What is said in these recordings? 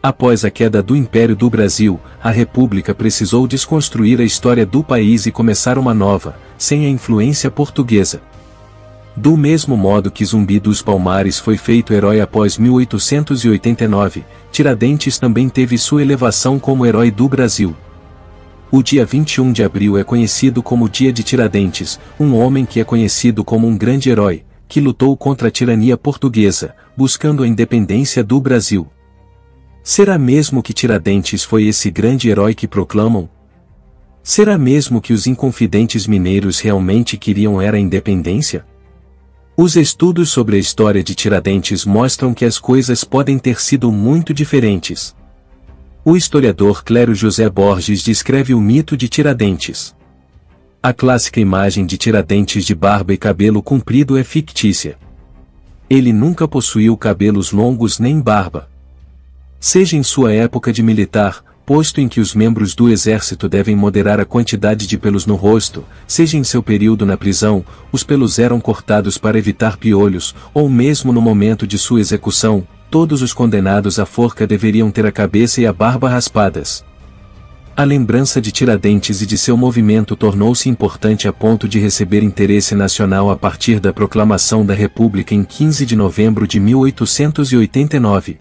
Após a queda do Império do Brasil, a República precisou desconstruir a história do país e começar uma nova, sem a influência portuguesa. Do mesmo modo que Zumbi dos Palmares foi feito herói após 1889, Tiradentes também teve sua elevação como herói do Brasil. O dia 21 de abril é conhecido como Dia de Tiradentes, um homem que é conhecido como um grande herói, que lutou contra a tirania portuguesa, buscando a independência do Brasil. Será mesmo que Tiradentes foi esse grande herói que proclamam? Será mesmo que os inconfidentes mineiros realmente queriam a independência? Os estudos sobre a história de Tiradentes mostram que as coisas podem ter sido muito diferentes. O historiador Clério José Borges descreve o mito de Tiradentes. A clássica imagem de Tiradentes de barba e cabelo comprido é fictícia. Ele nunca possuiu cabelos longos nem barba. Seja em sua época de militar, posto em que os membros do exército devem moderar a quantidade de pelos no rosto, seja em seu período na prisão, os pelos eram cortados para evitar piolhos, ou mesmo no momento de sua execução, todos os condenados à forca deveriam ter a cabeça e a barba raspadas. A lembrança de Tiradentes e de seu movimento tornou-se importante a ponto de receber interesse nacional a partir da proclamação da República em 15 de novembro de 1889.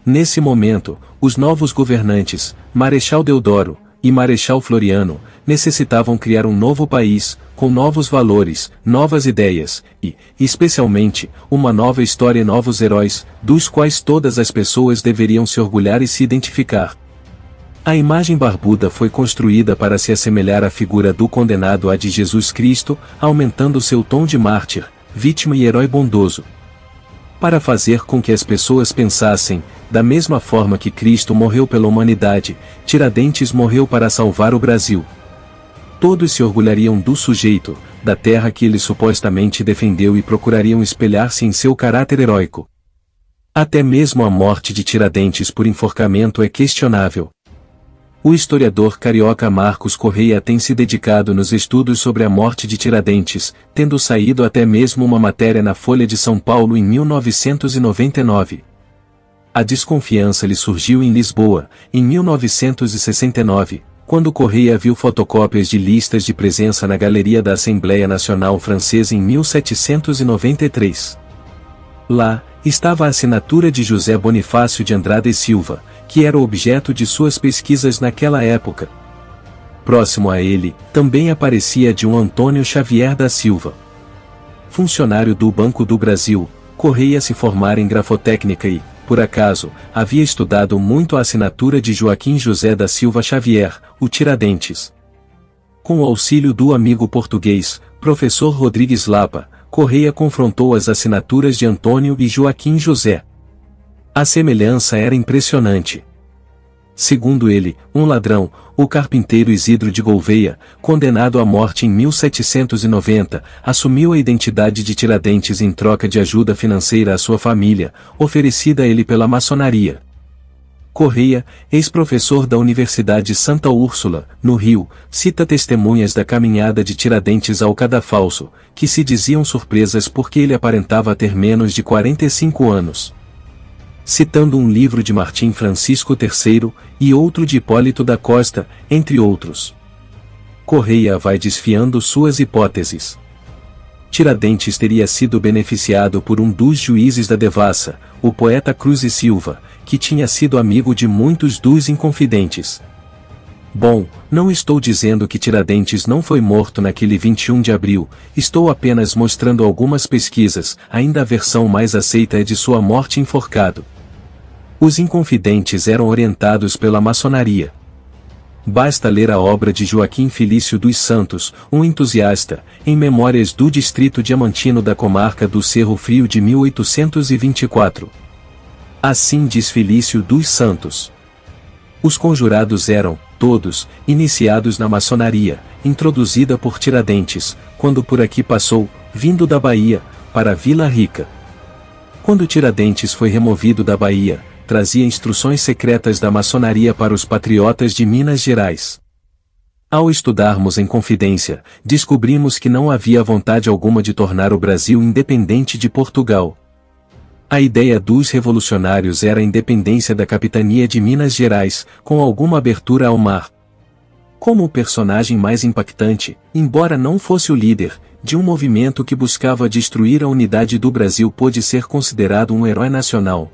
Nesse momento, os novos governantes, Marechal Deodoro e Marechal Floriano, necessitavam criar um novo país, com novos valores, novas ideias e, especialmente, uma nova história e novos heróis, dos quais todas as pessoas deveriam se orgulhar e se identificar. A imagem barbuda foi construída para se assemelhar à figura do condenado a de Jesus Cristo, aumentando seu tom de mártir, vítima e herói bondoso. Para fazer com que as pessoas pensassem, da mesma forma que Cristo morreu pela humanidade, Tiradentes morreu para salvar o Brasil. Todos se orgulhariam do sujeito, da terra que ele supostamente defendeu e procurariam espelhar-se em seu caráter heróico. Até mesmo a morte de Tiradentes por enforcamento é questionável. O historiador carioca Marcos Correia tem se dedicado nos estudos sobre a morte de Tiradentes, tendo saído até mesmo uma matéria na Folha de São Paulo em 1999. A desconfiança lhe surgiu em Lisboa, em 1969, quando Correia viu fotocópias de listas de presença na Galeria da Assembleia Nacional Francesa em 1793. Lá, estava a assinatura de José Bonifácio de Andrade Silva, que era o objeto de suas pesquisas naquela época. Próximo a ele, também aparecia de um Antônio Xavier da Silva. Funcionário do Banco do Brasil, Correia se formara em grafotécnica e, por acaso, havia estudado muito a assinatura de Joaquim José da Silva Xavier, o Tiradentes. Com o auxílio do amigo português, professor Rodrigues Lapa, Correia confrontou as assinaturas de Antônio e Joaquim José. A semelhança era impressionante. Segundo ele, um ladrão, o carpinteiro Isidro de Gouveia, condenado à morte em 1790, assumiu a identidade de Tiradentes em troca de ajuda financeira à sua família, oferecida a ele pela maçonaria. Correia, ex-professor da Universidade Santa Úrsula, no Rio, cita testemunhas da caminhada de Tiradentes ao Cadafalso, que se diziam surpresas porque ele aparentava ter menos de 45 anos. Citando um livro de Martim Francisco III, e outro de Hipólito da Costa, entre outros. Correia vai desfiando suas hipóteses. Tiradentes teria sido beneficiado por um dos juízes da devassa, o poeta Cruz e Silva, que tinha sido amigo de muitos dos inconfidentes. Bom, não estou dizendo que Tiradentes não foi morto naquele 21 de abril, estou apenas mostrando algumas pesquisas, ainda a versão mais aceita é de sua morte enforcado. Os inconfidentes eram orientados pela maçonaria. Basta ler a obra de Joaquim Felício dos Santos, um entusiasta, em Memórias do Distrito Diamantino da Comarca do Cerro Frio de 1824. Assim diz Felício dos Santos. Os conjurados eram, todos, iniciados na maçonaria, introduzida por Tiradentes, quando por aqui passou, vindo da Bahia, para Vila Rica. Quando Tiradentes foi removido da Bahia, trazia instruções secretas da maçonaria para os patriotas de Minas Gerais. Ao estudarmos em confidência, descobrimos que não havia vontade alguma de tornar o Brasil independente de Portugal. A ideia dos revolucionários era a independência da capitania de Minas Gerais, com alguma abertura ao mar. Como o personagem mais impactante, embora não fosse o líder, de um movimento que buscava destruir a unidade do Brasil, pôde ser considerado um herói nacional.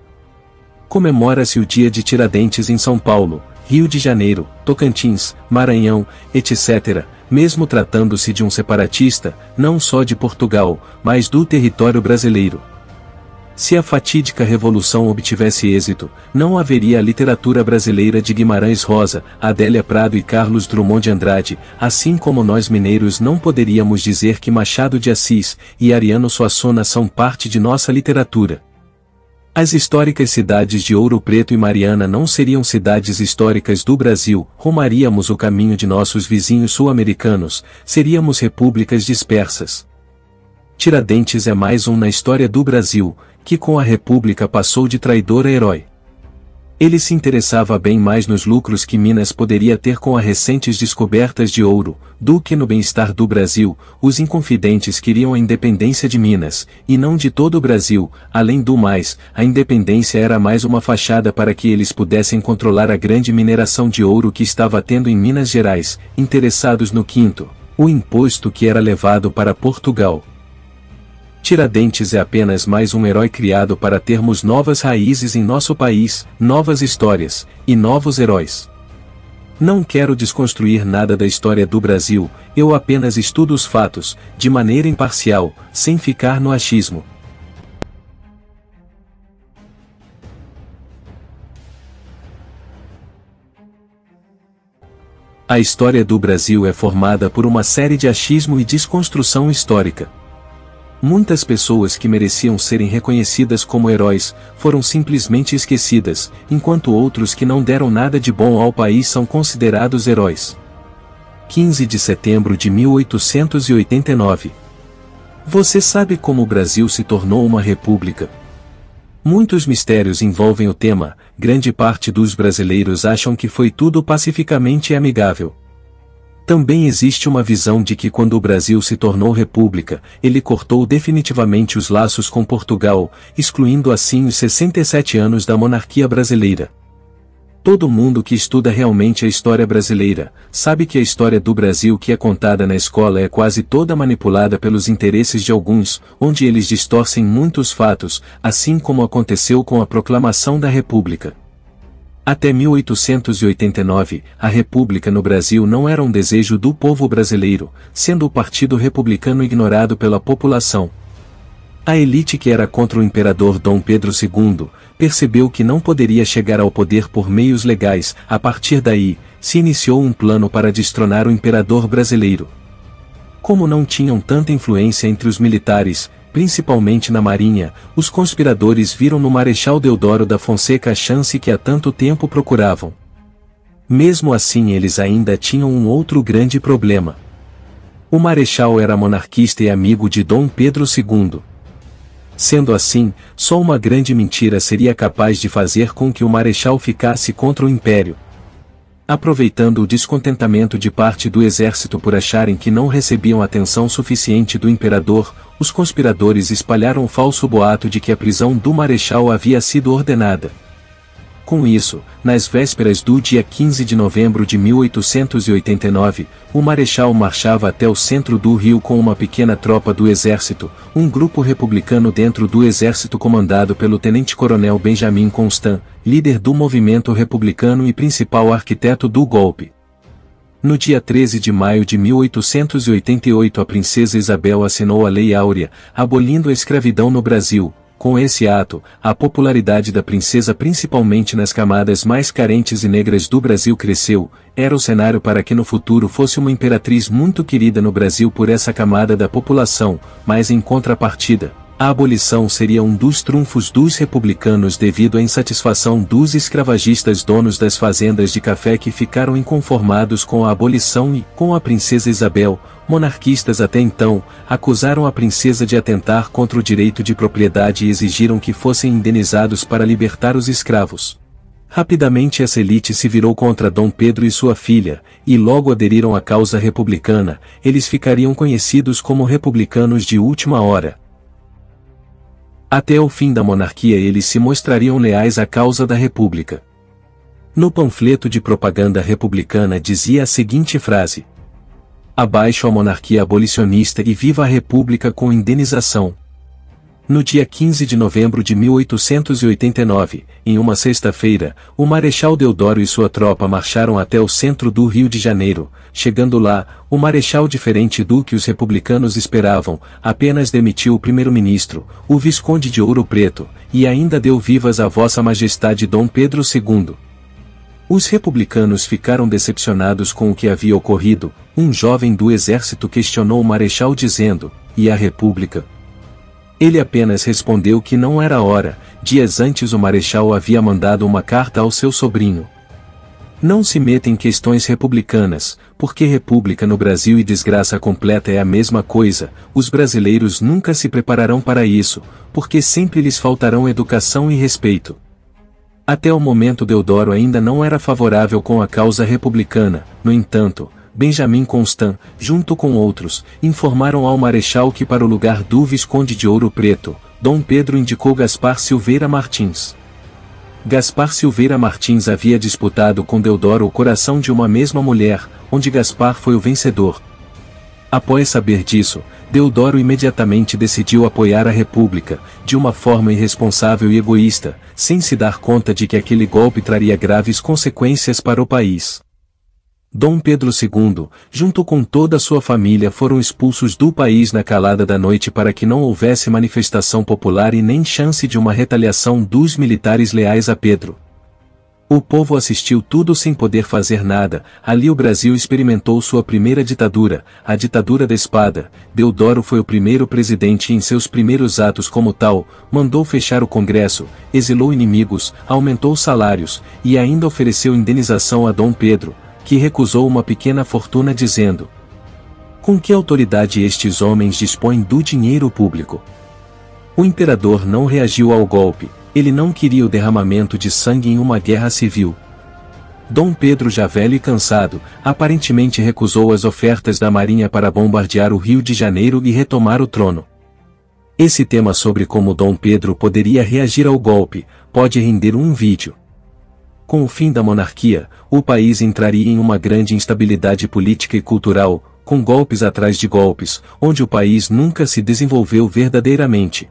Comemora-se o Dia de Tiradentes em São Paulo, Rio de Janeiro, Tocantins, Maranhão, etc., mesmo tratando-se de um separatista, não só de Portugal, mas do território brasileiro. Se a fatídica Revolução obtivesse êxito, não haveria a literatura brasileira de Guimarães Rosa, Adélia Prado e Carlos Drummond de Andrade, assim como nós mineiros não poderíamos dizer que Machado de Assis e Ariano Suassuna são parte de nossa literatura. As históricas cidades de Ouro Preto e Mariana não seriam cidades históricas do Brasil, rumaríamos o caminho de nossos vizinhos sul-americanos, seríamos repúblicas dispersas. Tiradentes é mais um na história do Brasil, que com a República passou de traidor a herói. Ele se interessava bem mais nos lucros que Minas poderia ter com as recentes descobertas de ouro, do que no bem-estar do Brasil. Os inconfidentes queriam a independência de Minas, e não de todo o Brasil. Além do mais, a independência era mais uma fachada para que eles pudessem controlar a grande mineração de ouro que estava tendo em Minas Gerais, interessados no quinto, o imposto que era levado para Portugal. Tiradentes é apenas mais um herói criado para termos novas raízes em nosso país, novas histórias, e novos heróis. Não quero desconstruir nada da história do Brasil, eu apenas estudo os fatos, de maneira imparcial, sem ficar no achismo. A história do Brasil é formada por uma série de achismo e desconstrução histórica. Muitas pessoas que mereciam serem reconhecidas como heróis, foram simplesmente esquecidas, enquanto outros que não deram nada de bom ao país são considerados heróis. 15 de setembro de 1889. Você sabe como o Brasil se tornou uma república? Muitos mistérios envolvem o tema, grande parte dos brasileiros acham que foi tudo pacificamente e amigável. Também existe uma visão de que quando o Brasil se tornou república, ele cortou definitivamente os laços com Portugal, excluindo assim os 67 anos da monarquia brasileira. Todo mundo que estuda realmente a história brasileira, sabe que a história do Brasil que é contada na escola é quase toda manipulada pelos interesses de alguns, onde eles distorcem muitos fatos, assim como aconteceu com a proclamação da República. Até 1889, a República no Brasil não era um desejo do povo brasileiro, sendo o Partido Republicano ignorado pela população. A elite que era contra o imperador Dom Pedro II, percebeu que não poderia chegar ao poder por meios legais. A partir daí, se iniciou um plano para destronar o imperador brasileiro. Como não tinham tanta influência entre os militares, principalmente na Marinha, os conspiradores viram no Marechal Deodoro da Fonseca a chance que há tanto tempo procuravam. Mesmo assim, eles ainda tinham um outro grande problema. O Marechal era monarquista e amigo de Dom Pedro II. Sendo assim, só uma grande mentira seria capaz de fazer com que o Marechal ficasse contra o Império. Aproveitando o descontentamento de parte do exército por acharem que não recebiam atenção suficiente do imperador, os conspiradores espalharam o falso boato de que a prisão do Marechal havia sido ordenada. Com isso, nas vésperas do dia 15 de novembro de 1889, o Marechal marchava até o centro do Rio com uma pequena tropa do exército, um grupo republicano dentro do exército comandado pelo tenente-coronel Benjamin Constant, líder do movimento republicano e principal arquiteto do golpe. No dia 13 de maio de 1888 a princesa Isabel assinou a Lei Áurea, abolindo a escravidão no Brasil. Com esse ato, a popularidade da princesa principalmente nas camadas mais carentes e negras do Brasil cresceu, era o cenário para que no futuro fosse uma imperatriz muito querida no Brasil por essa camada da população, mas em contrapartida, a abolição seria um dos trunfos dos republicanos devido à insatisfação dos escravagistas donos das fazendas de café que ficaram inconformados com a abolição e, com a princesa Isabel, monarquistas até então, acusaram a princesa de atentar contra o direito de propriedade e exigiram que fossem indenizados para libertar os escravos. Rapidamente essa elite se virou contra Dom Pedro e sua filha, e logo aderiram à causa republicana, eles ficariam conhecidos como republicanos de última hora. Até o fim da monarquia eles se mostrariam leais à causa da República. No panfleto de propaganda republicana dizia a seguinte frase: abaixo a monarquia abolicionista e viva a República com indenização. No dia 15 de novembro de 1889, em uma sexta-feira, o Marechal Deodoro e sua tropa marcharam até o centro do Rio de Janeiro. Chegando lá, o Marechal, diferente do que os republicanos esperavam, apenas demitiu o primeiro-ministro, o Visconde de Ouro Preto, e ainda deu vivas a Vossa Majestade Dom Pedro II. Os republicanos ficaram decepcionados com o que havia ocorrido. Um jovem do exército questionou o Marechal dizendo: e a República? Ele apenas respondeu que não era hora. Dias antes o Marechal havia mandado uma carta ao seu sobrinho. Não se meta em questões republicanas, porque república no Brasil e desgraça completa é a mesma coisa. Os brasileiros nunca se prepararão para isso, porque sempre lhes faltarão educação e respeito. Até o momento Deodoro ainda não era favorável com a causa republicana. No entanto, Benjamin Constant, junto com outros, informaram ao Marechal que para o lugar do Visconde de Ouro Preto, Dom Pedro indicou Gaspar Silveira Martins. Gaspar Silveira Martins havia disputado com Deodoro o coração de uma mesma mulher, onde Gaspar foi o vencedor. Após saber disso, Deodoro imediatamente decidiu apoiar a República, de uma forma irresponsável e egoísta, sem se dar conta de que aquele golpe traria graves consequências para o país. Dom Pedro II, junto com toda a sua família, foram expulsos do país na calada da noite para que não houvesse manifestação popular e nem chance de uma retaliação dos militares leais a Pedro. O povo assistiu tudo sem poder fazer nada. Ali o Brasil experimentou sua primeira ditadura, a ditadura da espada. Deodoro foi o primeiro presidente e em seus primeiros atos como tal, mandou fechar o Congresso, exilou inimigos, aumentou salários, e ainda ofereceu indenização a Dom Pedro, que recusou uma pequena fortuna dizendo: com que autoridade estes homens dispõem do dinheiro público? O imperador não reagiu ao golpe, ele não queria o derramamento de sangue em uma guerra civil. Dom Pedro, já velho e cansado, aparentemente recusou as ofertas da marinha para bombardear o Rio de Janeiro e retomar o trono. Esse tema sobre como Dom Pedro poderia reagir ao golpe, pode render um vídeo. Com o fim da monarquia, o país entraria em uma grande instabilidade política e cultural, com golpes atrás de golpes, onde o país nunca se desenvolveu verdadeiramente.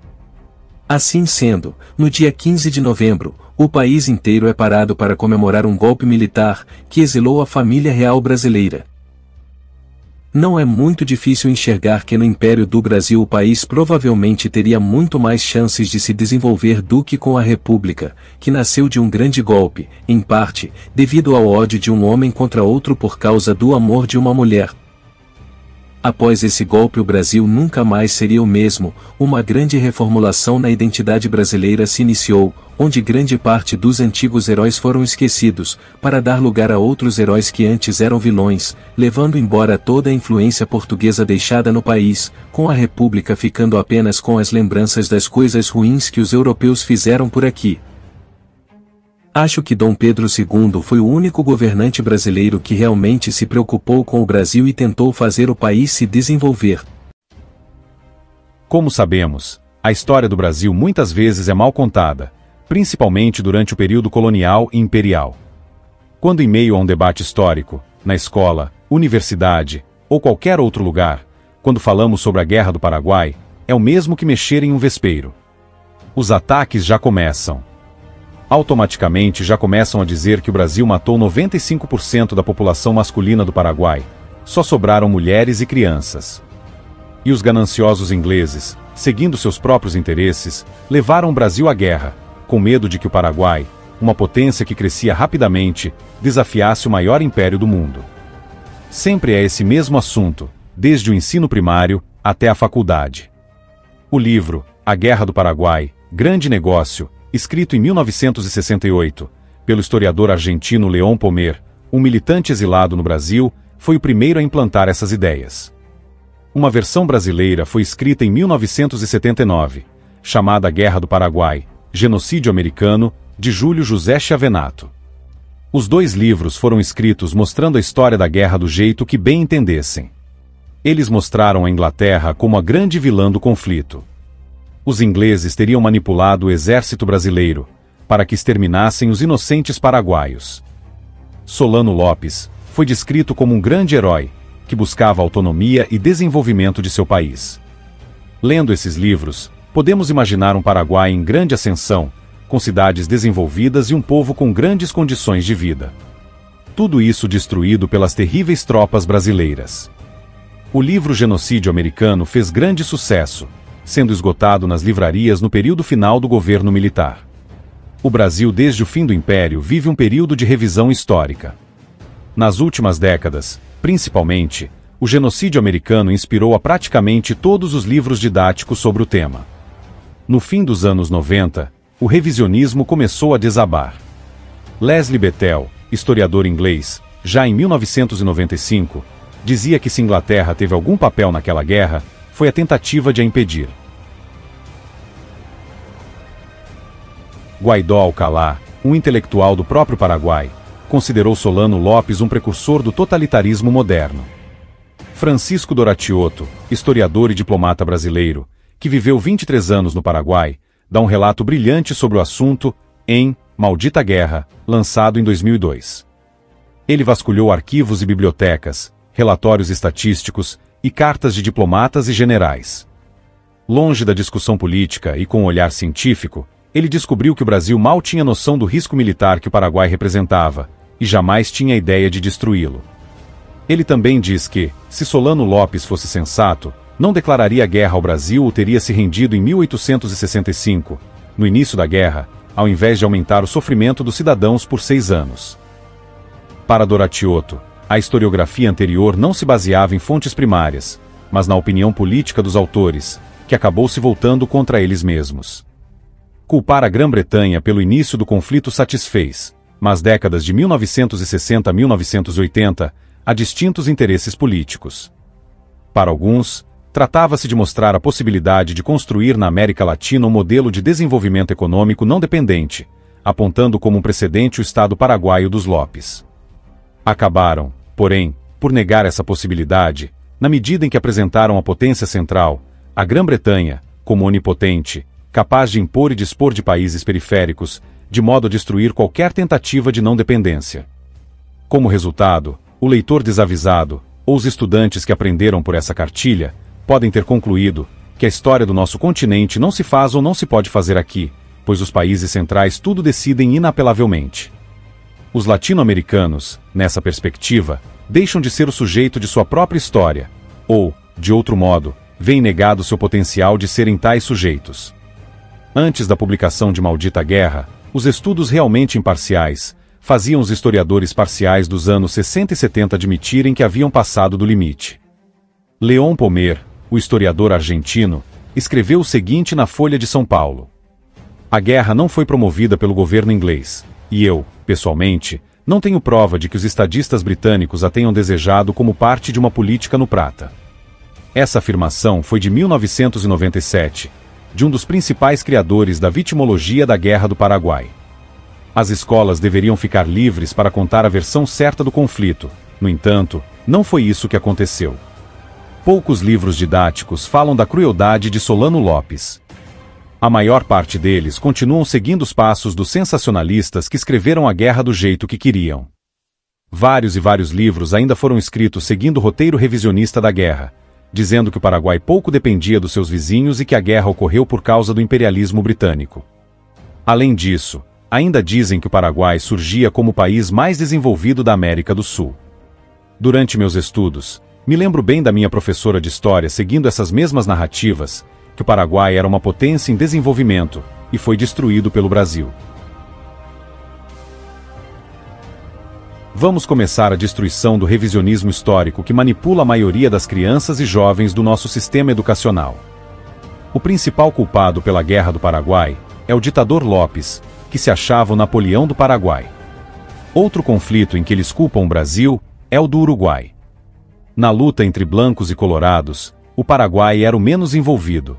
Assim sendo, no dia 15 de novembro, o país inteiro é parado para comemorar um golpe militar, que exilou a família real brasileira. Não é muito difícil enxergar que no Império do Brasil o país provavelmente teria muito mais chances de se desenvolver do que com a República, que nasceu de um grande golpe, em parte, devido ao ódio de um homem contra outro por causa do amor de uma mulher. Após esse golpe o Brasil nunca mais seria o mesmo. Uma grande reformulação na identidade brasileira se iniciou, onde grande parte dos antigos heróis foram esquecidos, para dar lugar a outros heróis que antes eram vilões, levando embora toda a influência portuguesa deixada no país, com a República ficando apenas com as lembranças das coisas ruins que os europeus fizeram por aqui. Acho que Dom Pedro II foi o único governante brasileiro que realmente se preocupou com o Brasil e tentou fazer o país se desenvolver. Como sabemos, a história do Brasil muitas vezes é mal contada, principalmente durante o período colonial e imperial. Quando em meio a um debate histórico, na escola, universidade, ou qualquer outro lugar, quando falamos sobre a Guerra do Paraguai, é o mesmo que mexer em um vespeiro. Os ataques já começam. Automaticamente já começam a dizer que o Brasil matou 95% da população masculina do Paraguai. Só sobraram mulheres e crianças. E os gananciosos ingleses, seguindo seus próprios interesses, levaram o Brasil à guerra, com medo de que o Paraguai, uma potência que crescia rapidamente, desafiasse o maior império do mundo. Sempre é esse mesmo assunto, desde o ensino primário até a faculdade. O livro A Guerra do Paraguai, Grande Negócio, escrito em 1968, pelo historiador argentino León Pomer, um militante exilado no Brasil, foi o primeiro a implantar essas ideias. Uma versão brasileira foi escrita em 1979, chamada Guerra do Paraguai, Genocídio Americano, de Júlio José Chiavenato. Os dois livros foram escritos mostrando a história da guerra do jeito que bem entendessem. Eles mostraram a Inglaterra como a grande vilã do conflito. Os ingleses teriam manipulado o exército brasileiro para que exterminassem os inocentes paraguaios. Solano Lopes foi descrito como um grande herói que buscava autonomia e desenvolvimento de seu país. Lendo esses livros, podemos imaginar um Paraguai em grande ascensão, com cidades desenvolvidas e um povo com grandes condições de vida. Tudo isso destruído pelas terríveis tropas brasileiras. O livro Genocídio Americano fez grande sucesso, sendo esgotado nas livrarias no período final do governo militar. O Brasil, desde o fim do Império, vive um período de revisão histórica. Nas últimas décadas, principalmente, o genocídio americano inspirou a praticamente todos os livros didáticos sobre o tema. No fim dos anos 90, o revisionismo começou a desabar. Leslie Bethel, historiador inglês, já em 1995, dizia que se Inglaterra teve algum papel naquela guerra, foi a tentativa de a impedir. Guaidó Alcalá, um intelectual do próprio Paraguai, considerou Solano Lopes um precursor do totalitarismo moderno. Francisco Doratiotto, historiador e diplomata brasileiro, que viveu 23 anos no Paraguai, dá um relato brilhante sobre o assunto em Maldita Guerra, lançado em 2002. Ele vasculhou arquivos e bibliotecas, relatórios estatísticos e cartas de diplomatas e generais. Longe da discussão política e com um olhar científico, ele descobriu que o Brasil mal tinha noção do risco militar que o Paraguai representava, e jamais tinha a ideia de destruí-lo. Ele também diz que, se Solano Lopes fosse sensato, não declararia guerra ao Brasil ou teria se rendido em 1865, no início da guerra, ao invés de aumentar o sofrimento dos cidadãos por 6 anos. Para Doratiotto, a historiografia anterior não se baseava em fontes primárias, mas na opinião política dos autores, que acabou se voltando contra eles mesmos. Culpar a Grã-Bretanha pelo início do conflito satisfez, mas décadas de 1960 a 1980, a distintos interesses políticos. Para alguns, tratava-se de mostrar a possibilidade de construir na América Latina um modelo de desenvolvimento econômico não dependente, apontando como um precedente o Estado paraguaio dos Lopes. Acabaram, porém, por negar essa possibilidade, na medida em que apresentaram a potência central, a Grã-Bretanha, como onipotente, capaz de impor e dispor de países periféricos, de modo a destruir qualquer tentativa de não dependência. Como resultado, o leitor desavisado, ou os estudantes que aprenderam por essa cartilha, podem ter concluído que a história do nosso continente não se faz ou não se pode fazer aqui, pois os países centrais tudo decidem inapelavelmente. Os latino-americanos, nessa perspectiva, deixam de ser o sujeito de sua própria história, ou, de outro modo, veem negado seu potencial de serem tais sujeitos. Antes da publicação de Maldita Guerra, os estudos realmente imparciais faziam os historiadores parciais dos anos 60 e 70 admitirem que haviam passado do limite. Leon Pomer, o historiador argentino, escreveu o seguinte na Folha de São Paulo: a guerra não foi promovida pelo governo inglês, e eu, pessoalmente, não tenho prova de que os estadistas britânicos a tenham desejado como parte de uma política no prata. Essa afirmação foi de 1997, de um dos principais criadores da vitimologia da Guerra do Paraguai. As escolas deveriam ficar livres para contar a versão certa do conflito, no entanto, não foi isso que aconteceu. Poucos livros didáticos falam da crueldade de Solano Lopes. A maior parte deles continuam seguindo os passos dos sensacionalistas que escreveram a guerra do jeito que queriam. Vários e vários livros ainda foram escritos seguindo o roteiro revisionista da guerra, dizendo que o Paraguai pouco dependia dos seus vizinhos e que a guerra ocorreu por causa do imperialismo britânico. Além disso, ainda dizem que o Paraguai surgia como o país mais desenvolvido da América do Sul. Durante meus estudos, me lembro bem da minha professora de história seguindo essas mesmas narrativas, que o Paraguai era uma potência em desenvolvimento, e foi destruído pelo Brasil. Vamos começar a destruição do revisionismo histórico que manipula a maioria das crianças e jovens do nosso sistema educacional. O principal culpado pela Guerra do Paraguai é o ditador Lopes, que se achava o Napoleão do Paraguai. Outro conflito em que eles culpam o Brasil é o do Uruguai. Na luta entre brancos e colorados, o Paraguai era o menos envolvido.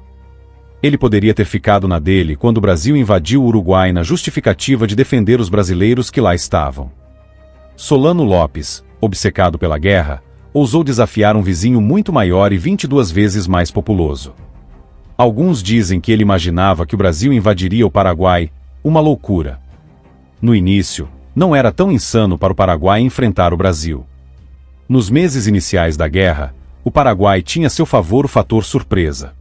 Ele poderia ter ficado na dele quando o Brasil invadiu o Uruguai na justificativa de defender os brasileiros que lá estavam. Solano Lopes, obcecado pela guerra, ousou desafiar um vizinho muito maior e 22 vezes mais populoso. Alguns dizem que ele imaginava que o Brasil invadiria o Paraguai, uma loucura. No início, não era tão insano para o Paraguai enfrentar o Brasil. Nos meses iniciais da guerra, o Paraguai tinha a seu favor o fator surpresa.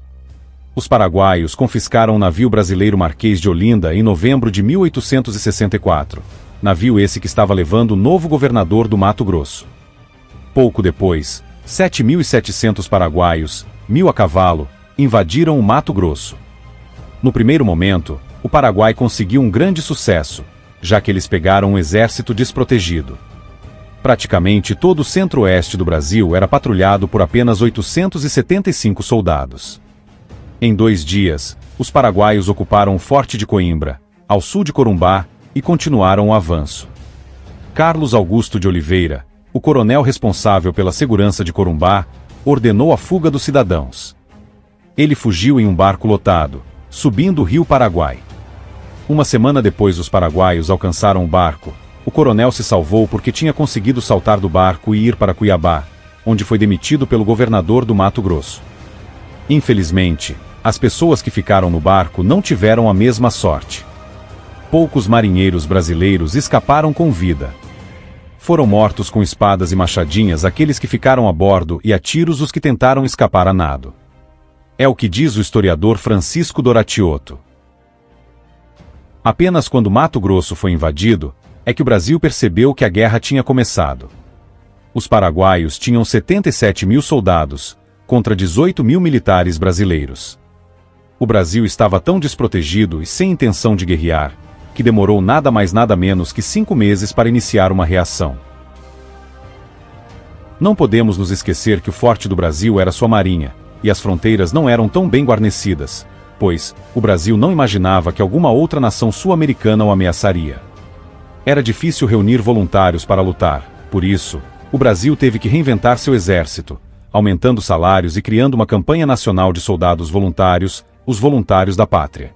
Os paraguaios confiscaram o navio brasileiro Marquês de Olinda em novembro de 1864, navio esse que estava levando o novo governador do Mato Grosso. Pouco depois, 7.700 paraguaios, 1.000 a cavalo, invadiram o Mato Grosso. No primeiro momento, o Paraguai conseguiu um grande sucesso, já que eles pegaram um exército desprotegido. Praticamente todo o centro-oeste do Brasil era patrulhado por apenas 875 soldados. Em 2 dias, os paraguaios ocuparam o Forte de Coimbra, ao sul de Corumbá, e continuaram o avanço. Carlos Augusto de Oliveira, o coronel responsável pela segurança de Corumbá, ordenou a fuga dos cidadãos. Ele fugiu em um barco lotado, subindo o rio Paraguai. Uma semana depois os paraguaios alcançaram o barco, o coronel se salvou porque tinha conseguido saltar do barco e ir para Cuiabá, onde foi demitido pelo governador do Mato Grosso. Infelizmente, as pessoas que ficaram no barco não tiveram a mesma sorte. Poucos marinheiros brasileiros escaparam com vida. Foram mortos com espadas e machadinhas aqueles que ficaram a bordo e a tiros os que tentaram escapar a nado. É o que diz o historiador Francisco Doratioto. Apenas quando Mato Grosso foi invadido, é que o Brasil percebeu que a guerra tinha começado. Os paraguaios tinham 77.000 soldados, contra 18.000 militares brasileiros. O Brasil estava tão desprotegido e sem intenção de guerrear, que demorou nada mais nada menos que 5 meses para iniciar uma reação. Não podemos nos esquecer que o forte do Brasil era sua marinha, e as fronteiras não eram tão bem guarnecidas, pois o Brasil não imaginava que alguma outra nação sul-americana o ameaçaria. Era difícil reunir voluntários para lutar, por isso, o Brasil teve que reinventar seu exército, aumentando salários e criando uma campanha nacional de soldados voluntários, os Voluntários da Pátria.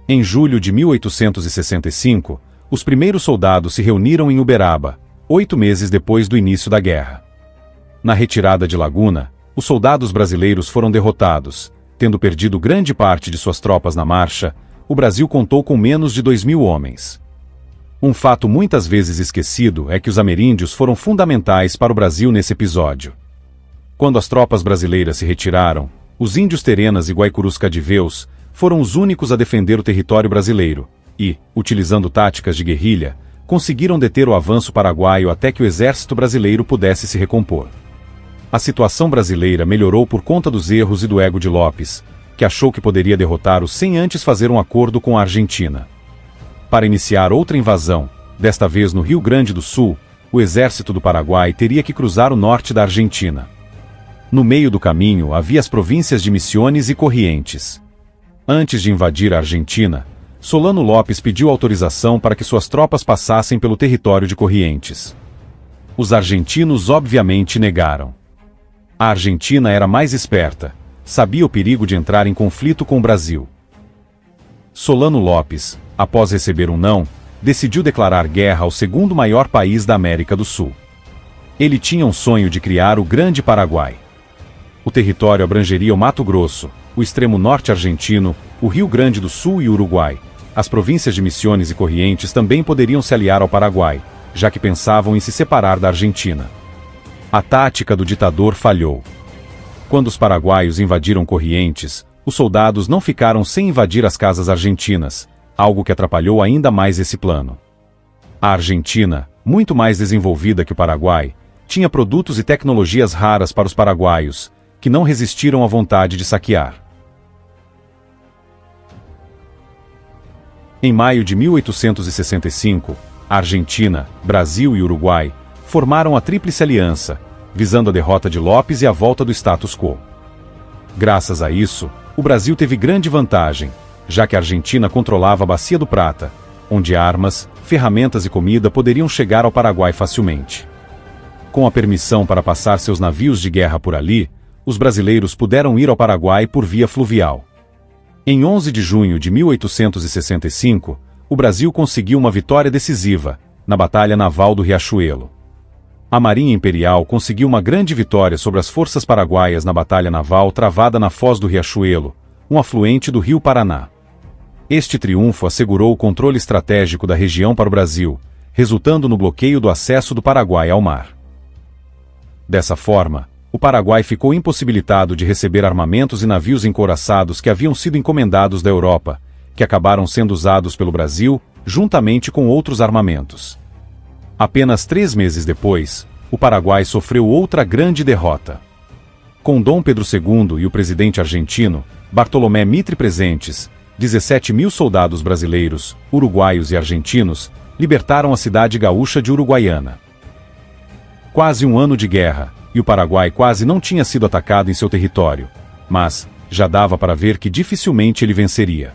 Em julho de 1865, os primeiros soldados se reuniram em Uberaba, 8 meses depois do início da guerra. Na retirada de Laguna, os soldados brasileiros foram derrotados. Tendo perdido grande parte de suas tropas na marcha, o Brasil contou com menos de 2.000 homens. Um fato muitas vezes esquecido é que os ameríndios foram fundamentais para o Brasil nesse episódio. Quando as tropas brasileiras se retiraram, os índios Terenas e Guaicurus Cadiveus foram os únicos a defender o território brasileiro e, utilizando táticas de guerrilha, conseguiram deter o avanço paraguaio até que o exército brasileiro pudesse se recompor. A situação brasileira melhorou por conta dos erros e do ego de Lopes, que achou que poderia derrotá-los sem antes fazer um acordo com a Argentina. Para iniciar outra invasão, desta vez no Rio Grande do Sul, o exército do Paraguai teria que cruzar o norte da Argentina. No meio do caminho havia as províncias de Misiones e Corrientes. Antes de invadir a Argentina, Solano Lopes pediu autorização para que suas tropas passassem pelo território de Corrientes. Os argentinos obviamente negaram. A Argentina era mais esperta, sabia o perigo de entrar em conflito com o Brasil. Solano Lopes, após receber um não, decidiu declarar guerra ao segundo maior país da América do Sul. Ele tinha um sonho de criar o Grande Paraguai. O território abrangeria o Mato Grosso, o extremo norte argentino, o Rio Grande do Sul e o Uruguai. As províncias de Misiones e Corrientes também poderiam se aliar ao Paraguai, já que pensavam em se separar da Argentina. A tática do ditador falhou. Quando os paraguaios invadiram Corrientes, os soldados não ficaram sem invadir as casas argentinas, algo que atrapalhou ainda mais esse plano. A Argentina, muito mais desenvolvida que o Paraguai, tinha produtos e tecnologias raras para os paraguaios, que não resistiram à vontade de saquear. Em maio de 1865, a Argentina, Brasil e Uruguai formaram a Tríplice Aliança, visando a derrota de Lopes e a volta do status quo. Graças a isso, o Brasil teve grande vantagem, já que a Argentina controlava a Bacia do Prata, onde armas, ferramentas e comida poderiam chegar ao Paraguai facilmente. Com a permissão para passar seus navios de guerra por ali, os brasileiros puderam ir ao Paraguai por via fluvial. Em 11 de junho de 1865, o Brasil conseguiu uma vitória decisiva, na Batalha Naval do Riachuelo. A Marinha Imperial conseguiu uma grande vitória sobre as forças paraguaias na Batalha Naval travada na Foz do Riachuelo, um afluente do rio Paraná. Este triunfo assegurou o controle estratégico da região para o Brasil, resultando no bloqueio do acesso do Paraguai ao mar. Dessa forma, o Paraguai ficou impossibilitado de receber armamentos e navios encouraçados que haviam sido encomendados da Europa, que acabaram sendo usados pelo Brasil, juntamente com outros armamentos. Apenas 3 meses depois, o Paraguai sofreu outra grande derrota. Com Dom Pedro II e o presidente argentino, Bartolomé Mitre presentes, 17.000 soldados brasileiros, uruguaios e argentinos libertaram a cidade gaúcha de Uruguaiana. Quase um ano de guerra, e o Paraguai quase não tinha sido atacado em seu território, mas já dava para ver que dificilmente ele venceria.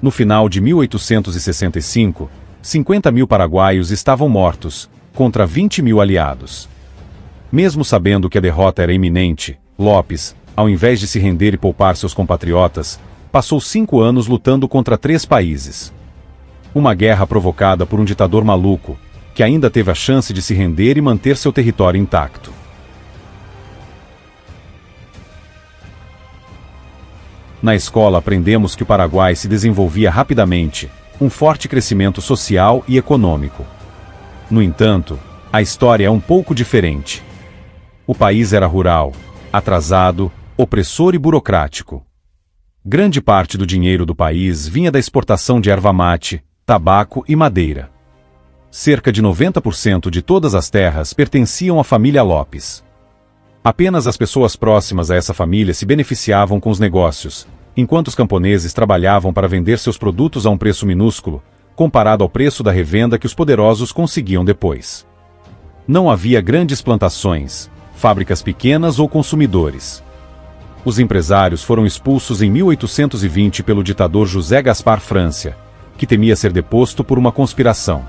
No final de 1865, 50.000 paraguaios estavam mortos, contra 20.000 aliados. Mesmo sabendo que a derrota era iminente, Lopes, ao invés de se render e poupar seus compatriotas, passou 5 anos lutando contra 3 países. Uma guerra provocada por um ditador maluco, que ainda teve a chance de se render e manter seu território intacto. Na escola aprendemos que o Paraguai se desenvolvia rapidamente, um forte crescimento social e econômico. No entanto, a história é um pouco diferente. O país era rural, atrasado, opressor e burocrático. Grande parte do dinheiro do país vinha da exportação de erva-mate, tabaco e madeira. Cerca de 90% de todas as terras pertenciam à família Lopes. Apenas as pessoas próximas a essa família se beneficiavam com os negócios, enquanto os camponeses trabalhavam para vender seus produtos a um preço minúsculo, comparado ao preço da revenda que os poderosos conseguiam depois. Não havia grandes plantações, fábricas pequenas ou consumidores. Os empresários foram expulsos em 1820 pelo ditador José Gaspar Francia, que temia ser deposto por uma conspiração.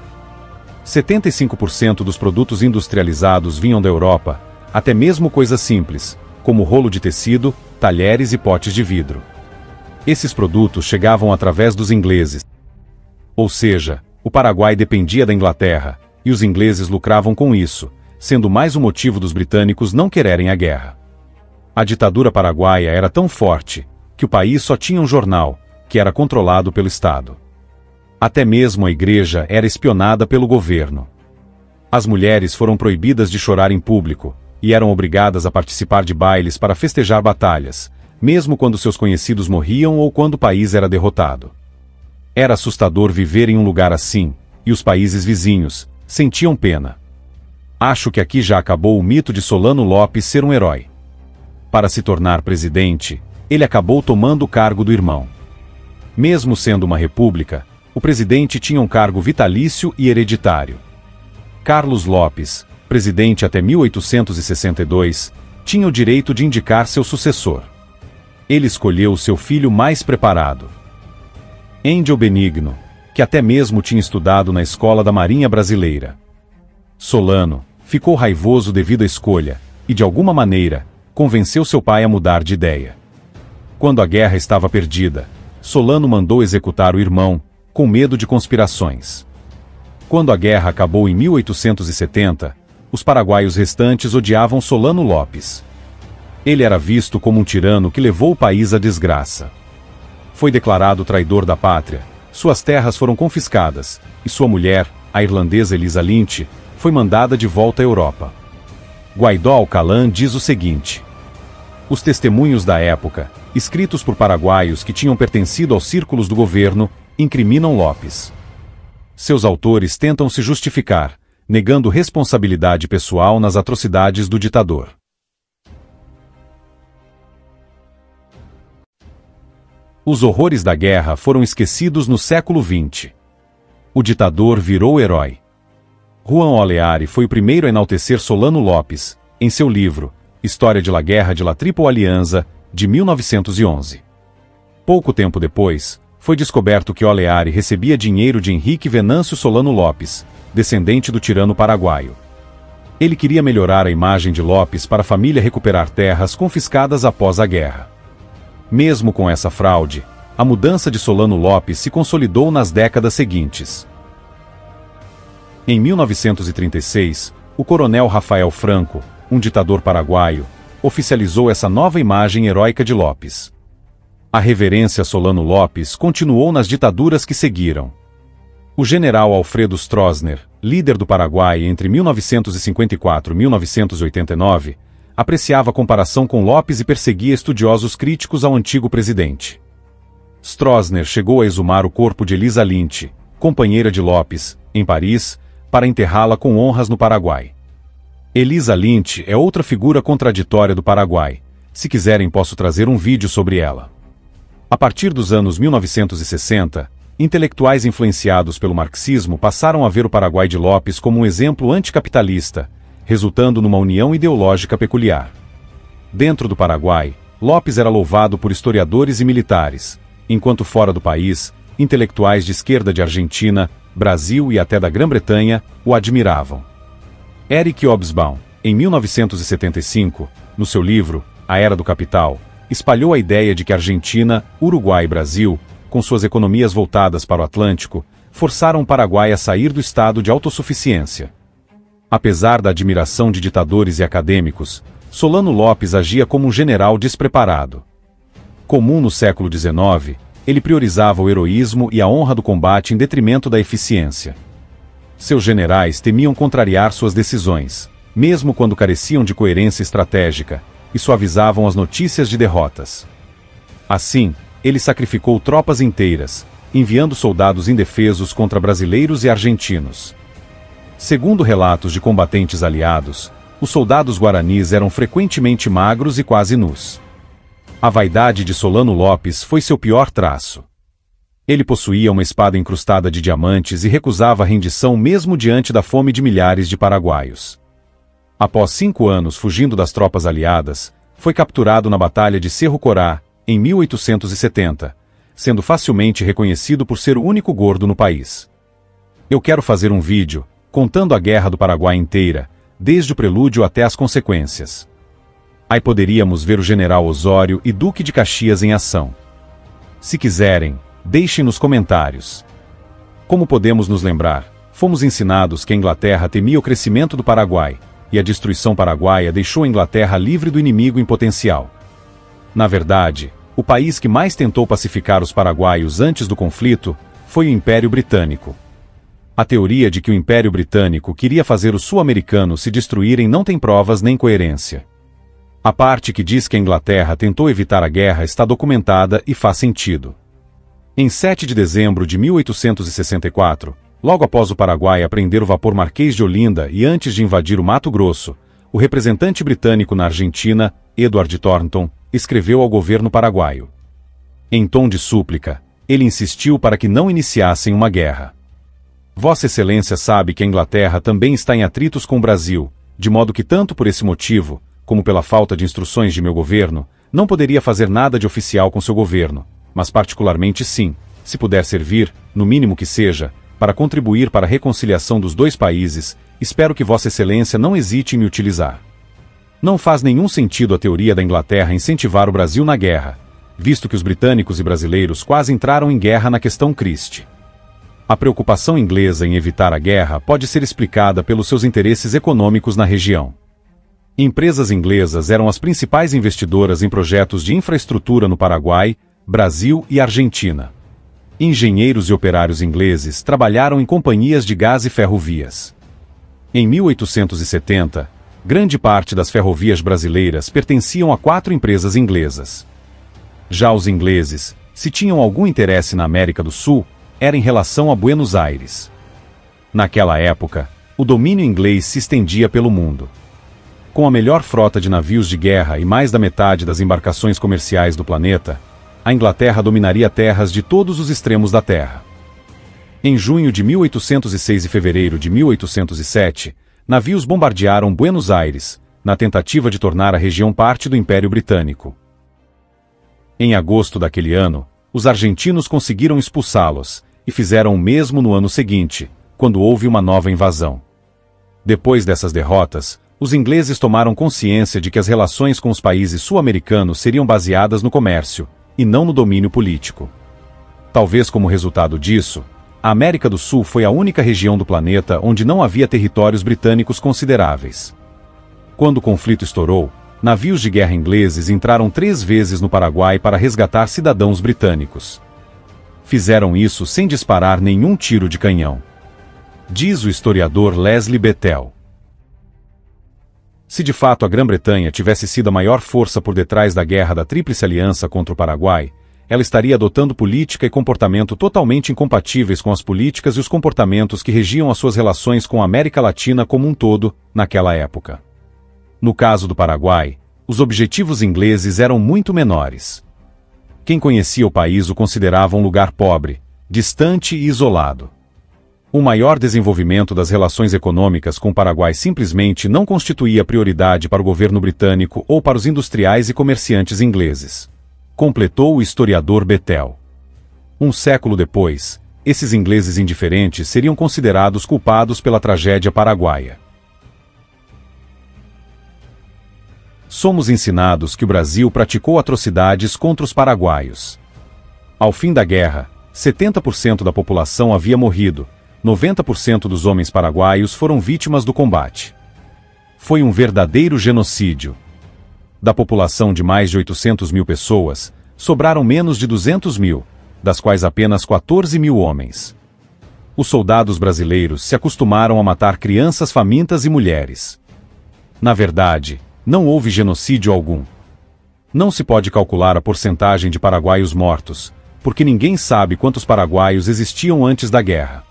75% dos produtos industrializados vinham da Europa, até mesmo coisas simples, como rolo de tecido, talheres e potes de vidro. Esses produtos chegavam através dos ingleses. Ou seja, o Paraguai dependia da Inglaterra, e os ingleses lucravam com isso, sendo mais um motivo dos britânicos não quererem a guerra. A ditadura paraguaia era tão forte, que o país só tinha um jornal, que era controlado pelo Estado. Até mesmo a igreja era espionada pelo governo. As mulheres foram proibidas de chorar em público, e eram obrigadas a participar de bailes para festejar batalhas, mesmo quando seus conhecidos morriam ou quando o país era derrotado. Era assustador viver em um lugar assim, e os países vizinhos sentiam pena. Acho que aqui já acabou o mito de Solano Lopes ser um herói. Para se tornar presidente, ele acabou tomando o cargo do irmão. Mesmo sendo uma república, o presidente tinha um cargo vitalício e hereditário. Carlos Lopes, presidente até 1862, tinha o direito de indicar seu sucessor. Ele escolheu o seu filho mais preparado, Índio Benigno, que até mesmo tinha estudado na escola da Marinha Brasileira. Solano ficou raivoso devido à escolha, e de alguma maneira, convenceu seu pai a mudar de ideia. Quando a guerra estava perdida, Solano mandou executar o irmão, com medo de conspirações. Quando a guerra acabou em 1870, os paraguaios restantes odiavam Solano Lopes. Ele era visto como um tirano que levou o país à desgraça. Foi declarado traidor da pátria, suas terras foram confiscadas, e sua mulher, a irlandesa Elisa Lynch, foi mandada de volta à Europa. Guaidó Alcalán diz o seguinte: os testemunhos da época, escritos por paraguaios que tinham pertencido aos círculos do governo, incriminam Lopes. Seus autores tentam se justificar, negando responsabilidade pessoal nas atrocidades do ditador. Os horrores da guerra foram esquecidos no século XX. O ditador virou herói. Juan Oleari foi o primeiro a enaltecer Solano Lopes, em seu livro História de la Guerra de la Triple Alianza, de 1911. Pouco tempo depois, foi descoberto que Oleari recebia dinheiro de Henrique Venâncio Solano Lopes, descendente do tirano paraguaio. Ele queria melhorar a imagem de Lopes para a família recuperar terras confiscadas após a guerra. Mesmo com essa fraude, a mudança de Solano Lopes se consolidou nas décadas seguintes. Em 1936, o coronel Rafael Franco, um ditador paraguaio, oficializou essa nova imagem heróica de Lopes. A reverência a Solano Lopes continuou nas ditaduras que seguiram. O general Alfredo Stroessner, líder do Paraguai entre 1954 e 1989, apreciava a comparação com Lopes e perseguia estudiosos críticos ao antigo presidente. Stroessner chegou a exumar o corpo de Elisa Lynch, companheira de Lopes, em Paris, para enterrá-la com honras no Paraguai. Elisa Lynch é outra figura contraditória do Paraguai. Se quiserem, posso trazer um vídeo sobre ela. A partir dos anos 1960, intelectuais influenciados pelo marxismo passaram a ver o Paraguai de Lopes como um exemplo anticapitalista, resultando numa união ideológica peculiar. Dentro do Paraguai, Lopes era louvado por historiadores e militares, enquanto fora do país, intelectuais de esquerda de Argentina, Brasil e até da Grã-Bretanha o admiravam. Eric Hobsbawm, em 1975, no seu livro A Era do Capital, espalhou a ideia de que Argentina, Uruguai e Brasil, com suas economias voltadas para o Atlântico, forçaram o Paraguai a sair do estado de autossuficiência. Apesar da admiração de ditadores e acadêmicos, Solano Lopes agia como um general despreparado. Comum no século XIX, ele priorizava o heroísmo e a honra do combate em detrimento da eficiência. Seus generais temiam contrariar suas decisões, mesmo quando careciam de coerência estratégica, e suavizavam as notícias de derrotas. Assim, ele sacrificou tropas inteiras, enviando soldados indefesos contra brasileiros e argentinos. Segundo relatos de combatentes aliados, os soldados guaranis eram frequentemente magros e quase nus. A vaidade de Solano Lopes foi seu pior traço. Ele possuía uma espada incrustada de diamantes e recusava a rendição mesmo diante da fome de milhares de paraguaios. Após 5 anos fugindo das tropas aliadas, foi capturado na Batalha de Cerro Corá, em 1870, sendo facilmente reconhecido por ser o único gordo no país. Eu quero fazer um vídeo, contando a Guerra do Paraguai inteira, desde o prelúdio até as consequências. Aí poderíamos ver o general Osório e Duque de Caxias em ação. Se quiserem, deixem nos comentários. Como podemos nos lembrar, fomos ensinados que a Inglaterra temia o crescimento do Paraguai, e a destruição paraguaia deixou a Inglaterra livre do inimigo em potencial. Na verdade, o país que mais tentou pacificar os paraguaios antes do conflito foi o Império Britânico. A teoria de que o Império Britânico queria fazer os sul-americanos se destruírem não tem provas nem coerência. A parte que diz que a Inglaterra tentou evitar a guerra está documentada e faz sentido. Em 7 de dezembro de 1864, logo após o Paraguai apreender o vapor Marquês de Olinda e antes de invadir o Mato Grosso, o representante britânico na Argentina, Edward Thornton, escreveu ao governo paraguaio. Em tom de súplica, ele insistiu para que não iniciassem uma guerra. Vossa Excelência sabe que a Inglaterra também está em atritos com o Brasil, de modo que tanto por esse motivo, como pela falta de instruções de meu governo, não poderia fazer nada de oficial com seu governo, mas particularmente sim, se puder servir, no mínimo que seja, para contribuir para a reconciliação dos dois países, espero que Vossa Excelência não hesite em me utilizar. Não faz nenhum sentido a teoria da Inglaterra incentivar o Brasil na guerra, visto que os britânicos e brasileiros quase entraram em guerra na questão Christie. A preocupação inglesa em evitar a guerra pode ser explicada pelos seus interesses econômicos na região. Empresas inglesas eram as principais investidoras em projetos de infraestrutura no Paraguai, Brasil e Argentina. Engenheiros e operários ingleses trabalharam em companhias de gás e ferrovias. Em 1870, grande parte das ferrovias brasileiras pertenciam a 4 empresas inglesas. Já os ingleses, se tinham algum interesse na América do Sul, era em relação a Buenos Aires. Naquela época, o domínio inglês se estendia pelo mundo. Com a melhor frota de navios de guerra e mais da metade das embarcações comerciais do planeta, a Inglaterra dominaria terras de todos os extremos da Terra. Em junho de 1806 e fevereiro de 1807, navios bombardearam Buenos Aires, na tentativa de tornar a região parte do Império Britânico. Em agosto daquele ano, os argentinos conseguiram expulsá-los, e fizeram o mesmo no ano seguinte, quando houve uma nova invasão. Depois dessas derrotas, os ingleses tomaram consciência de que as relações com os países sul-americanos seriam baseadas no comércio, e não no domínio político. Talvez como resultado disso, a América do Sul foi a única região do planeta onde não havia territórios britânicos consideráveis. Quando o conflito estourou, navios de guerra ingleses entraram 3 vezes no Paraguai para resgatar cidadãos britânicos. Fizeram isso sem disparar nenhum tiro de canhão. Diz o historiador Leslie Bethel. Se de fato a Grã-Bretanha tivesse sido a maior força por detrás da guerra da Tríplice Aliança contra o Paraguai, ela estaria adotando política e comportamento totalmente incompatíveis com as políticas e os comportamentos que regiam as suas relações com a América Latina como um todo, naquela época. No caso do Paraguai, os objetivos ingleses eram muito menores. Quem conhecia o país o considerava um lugar pobre, distante e isolado. O maior desenvolvimento das relações econômicas com o Paraguai simplesmente não constituía prioridade para o governo britânico ou para os industriais e comerciantes ingleses. Completou o historiador Bethel. Um século depois, esses ingleses indiferentes seriam considerados culpados pela tragédia paraguaia. Somos ensinados que o Brasil praticou atrocidades contra os paraguaios. Ao fim da guerra, 70% da população havia morrido, 90% dos homens paraguaios foram vítimas do combate. Foi um verdadeiro genocídio. Da população de mais de 800 mil pessoas, sobraram menos de 200 mil, das quais apenas 14 mil homens. Os soldados brasileiros se acostumaram a matar crianças famintas e mulheres. Na verdade, não houve genocídio algum. Não se pode calcular a porcentagem de paraguaios mortos, porque ninguém sabe quantos paraguaios existiam antes da guerra.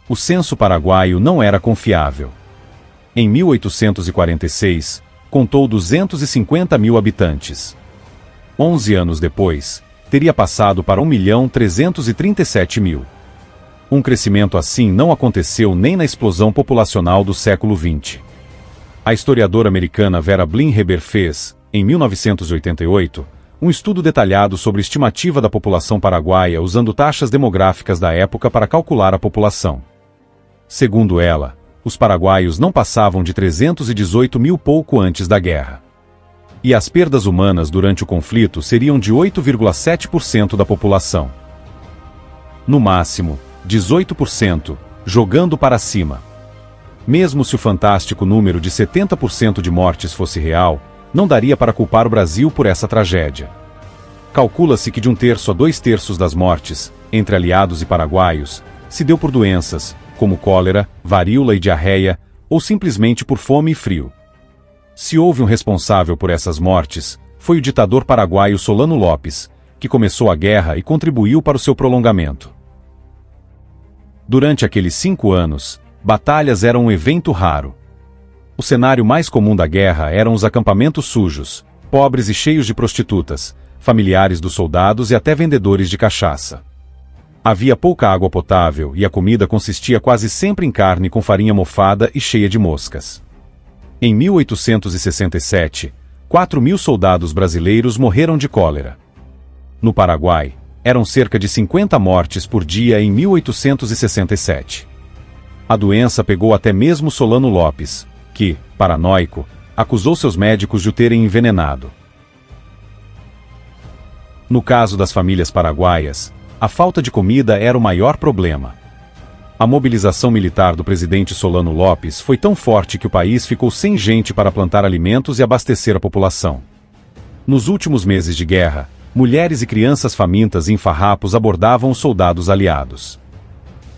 O censo paraguaio não era confiável. Em 1846, contou 250 mil habitantes. 11 anos depois, teria passado para 1.337.000. Um crescimento assim não aconteceu nem na explosão populacional do século XX. A historiadora americana Vera Blinheber fez, em 1988, um estudo detalhado sobre a estimativa da população paraguaia usando taxas demográficas da época para calcular a população. Segundo ela, os paraguaios não passavam de 318 mil pouco antes da guerra. E as perdas humanas durante o conflito seriam de 8,7% da população. No máximo, 18%, jogando para cima. Mesmo se o fantástico número de 70% de mortes fosse real, não daria para culpar o Brasil por essa tragédia. Calcula-se que de 1/3 a 2/3 das mortes, entre aliados e paraguaios, se deu por doenças, como cólera, varíola e diarreia, ou simplesmente por fome e frio. Se houve um responsável por essas mortes, foi o ditador paraguaio Solano Lopes, que começou a guerra e contribuiu para o seu prolongamento. Durante aqueles 5 anos, batalhas eram um evento raro. O cenário mais comum da guerra eram os acampamentos sujos, pobres e cheios de prostitutas, familiares dos soldados e até vendedores de cachaça. Havia pouca água potável e a comida consistia quase sempre em carne com farinha mofada e cheia de moscas. Em 1867, 4.000 soldados brasileiros morreram de cólera. No Paraguai, eram cerca de 50 mortes por dia em 1867. A doença pegou até mesmo Solano Lopes, que, paranoico, acusou seus médicos de o terem envenenado. No caso das famílias paraguaias, a falta de comida era o maior problema. A mobilização militar do presidente Solano Lopes foi tão forte que o país ficou sem gente para plantar alimentos e abastecer a população. Nos últimos meses de guerra, mulheres e crianças famintas em farrapos abordavam os soldados aliados.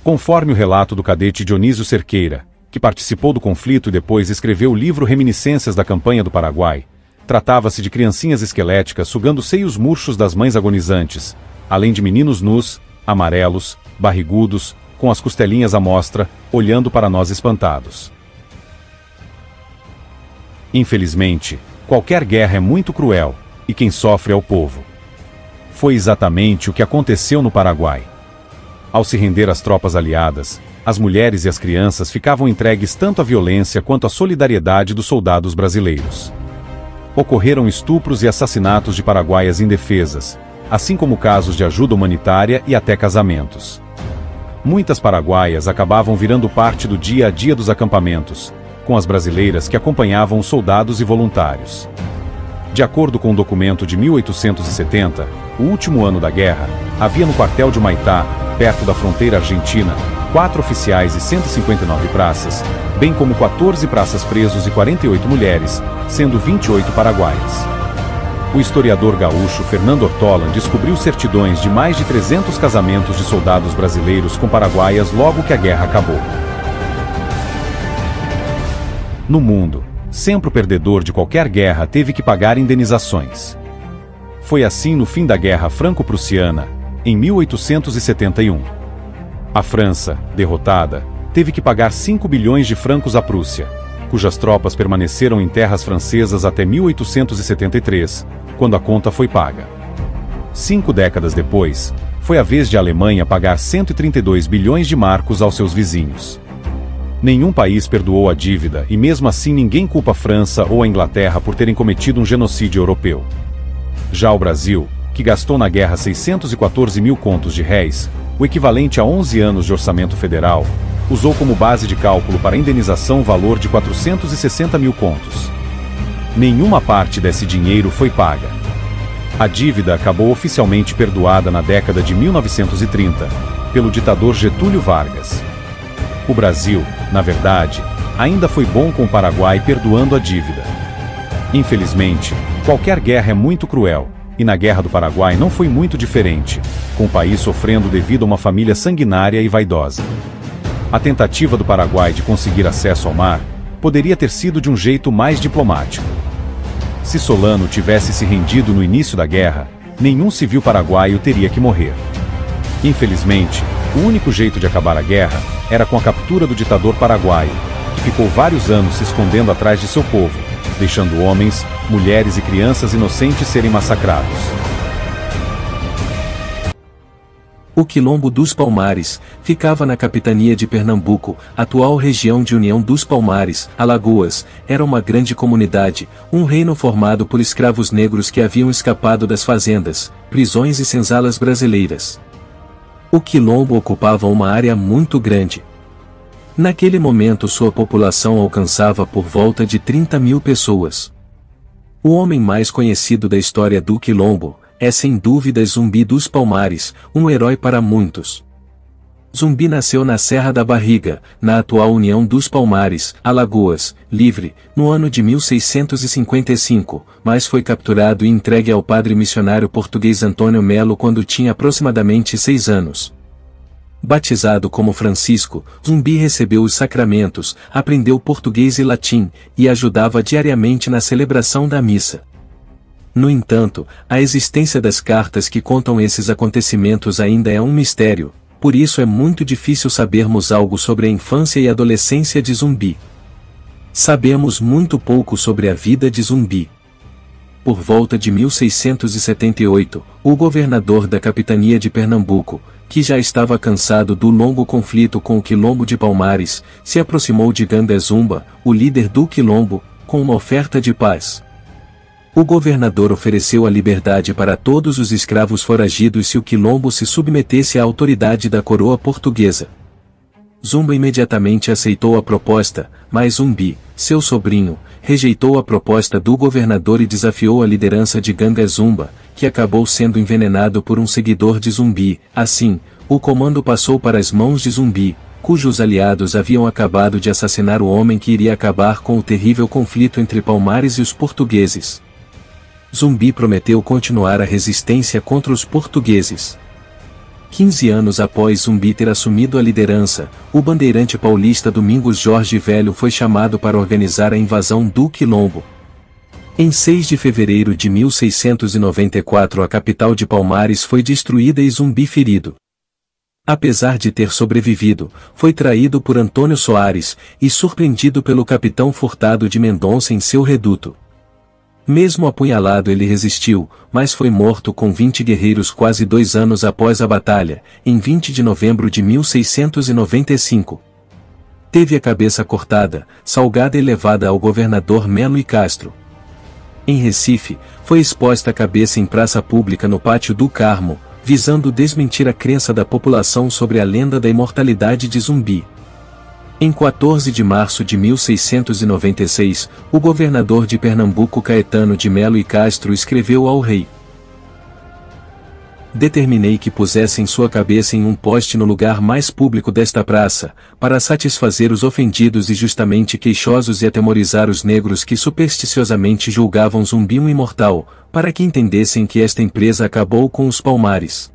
Conforme o relato do cadete Dionísio Cerqueira, que participou do conflito e depois escreveu o livro Reminiscências da Campanha do Paraguai, tratava-se de criancinhas esqueléticas sugando seios murchos das mães agonizantes, além de meninos nus, amarelos, barrigudos, com as costelinhas à mostra, olhando para nós espantados. Infelizmente, qualquer guerra é muito cruel, e quem sofre é o povo. Foi exatamente o que aconteceu no Paraguai. Ao se render às tropas aliadas, as mulheres e as crianças ficavam entregues tanto à violência quanto à solidariedade dos soldados brasileiros. Ocorreram estupros e assassinatos de paraguaias indefesas, assim como casos de ajuda humanitária e até casamentos. Muitas paraguaias acabavam virando parte do dia a dia dos acampamentos, com as brasileiras que acompanhavam os soldados e voluntários. De acordo com um documento de 1870, o último ano da guerra, havia no quartel de Humaitá, perto da fronteira argentina, 4 oficiais e 159 praças, bem como 14 praças presos e 48 mulheres, sendo 28 paraguaias. O historiador gaúcho Fernando Ortolan descobriu certidões de mais de 300 casamentos de soldados brasileiros com paraguaias logo que a guerra acabou. No mundo, sempre o perdedor de qualquer guerra teve que pagar indenizações. Foi assim no fim da Guerra Franco-Prussiana, em 1871. A França, derrotada, teve que pagar 5 bilhões de francos à Prússia, cujas tropas permaneceram em terras francesas até 1873, quando a conta foi paga. 5 décadas depois, foi a vez de a Alemanha pagar 132 bilhões de marcos aos seus vizinhos. Nenhum país perdoou a dívida e mesmo assim ninguém culpa a França ou a Inglaterra por terem cometido um genocídio europeu. Já o Brasil, que gastou na guerra 614 mil contos de réis, o equivalente a 11 anos de orçamento federal, usou como base de cálculo para indenização o valor de 460 mil contos. Nenhuma parte desse dinheiro foi paga. A dívida acabou oficialmente perdoada na década de 1930, pelo ditador Getúlio Vargas. O Brasil, na verdade, ainda foi bom com o Paraguai perdoando a dívida. Infelizmente, qualquer guerra é muito cruel, e na Guerra do Paraguai não foi muito diferente, com o país sofrendo devido a uma família sanguinária e vaidosa. A tentativa do Paraguai de conseguir acesso ao mar poderia ter sido de um jeito mais diplomático. Se Solano tivesse se rendido no início da guerra, nenhum civil paraguaio teria que morrer. Infelizmente, o único jeito de acabar a guerra era com a captura do ditador paraguaio, que ficou vários anos se escondendo atrás de seu povo, deixando homens, mulheres e crianças inocentes serem massacrados. O Quilombo dos Palmares ficava na capitania de Pernambuco, atual região de União dos Palmares, Alagoas. Era uma grande comunidade, um reino formado por escravos negros que haviam escapado das fazendas, prisões e senzalas brasileiras. O Quilombo ocupava uma área muito grande. Naquele momento sua população alcançava por volta de 30 mil pessoas. O homem mais conhecido da história do Quilombo é sem dúvidas Zumbi dos Palmares, um herói para muitos. Zumbi nasceu na Serra da Barriga, na atual União dos Palmares, Alagoas, livre, no ano de 1655, mas foi capturado e entregue ao padre missionário português Antônio Melo quando tinha aproximadamente 6 anos. Batizado como Francisco, Zumbi recebeu os sacramentos, aprendeu português e latim, e ajudava diariamente na celebração da missa. No entanto, a existência das cartas que contam esses acontecimentos ainda é um mistério, por isso é muito difícil sabermos algo sobre a infância e adolescência de Zumbi. Sabemos muito pouco sobre a vida de Zumbi. Por volta de 1678, o governador da capitania de Pernambuco, que já estava cansado do longo conflito com o Quilombo de Palmares, se aproximou de Ganga Zumba, o líder do Quilombo, com uma oferta de paz. O governador ofereceu a liberdade para todos os escravos foragidos se o Quilombo se submetesse à autoridade da coroa portuguesa. Zumba imediatamente aceitou a proposta, mas Zumbi, seu sobrinho, rejeitou a proposta do governador e desafiou a liderança de Ganga Zumba, que acabou sendo envenenado por um seguidor de Zumbi. Assim, o comando passou para as mãos de Zumbi, cujos aliados haviam acabado de assassinar o homem que iria acabar com o terrível conflito entre Palmares e os portugueses. Zumbi prometeu continuar a resistência contra os portugueses. 15 anos após Zumbi ter assumido a liderança, o bandeirante paulista Domingos Jorge Velho foi chamado para organizar a invasão do Quilombo. Em 6 de fevereiro de 1694 a capital de Palmares foi destruída e Zumbi ferido. Apesar de ter sobrevivido, foi traído por Antônio Soares e surpreendido pelo capitão Furtado de Mendonça em seu reduto. Mesmo apunhalado ele resistiu, mas foi morto com 20 guerreiros quase 2 anos após a batalha, em 20 de novembro de 1695. Teve a cabeça cortada, salgada e levada ao governador Melo e Castro. Em Recife, foi exposta a cabeça em praça pública no Pátio do Carmo, visando desmentir a crença da população sobre a lenda da imortalidade de Zumbi. Em 14 de março de 1696, o governador de Pernambuco Caetano de Melo e Castro escreveu ao rei: Determinei que pusessem sua cabeça em um poste no lugar mais público desta praça, para satisfazer os ofendidos e justamente queixosos e atemorizar os negros que supersticiosamente julgavam Zumbi um imortal, para que entendessem que esta empresa acabou com os Palmares.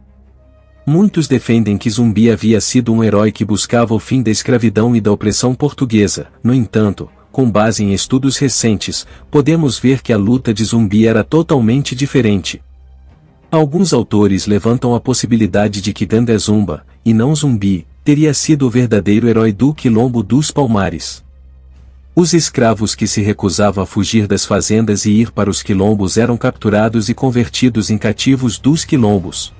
Muitos defendem que Zumbi havia sido um herói que buscava o fim da escravidão e da opressão portuguesa. No entanto, com base em estudos recentes, podemos ver que a luta de Zumbi era totalmente diferente. Alguns autores levantam a possibilidade de que Ganga Zumba, e não Zumbi, teria sido o verdadeiro herói do Quilombo dos Palmares. Os escravos que se recusavam a fugir das fazendas e ir para os quilombos eram capturados e convertidos em cativos dos quilombos.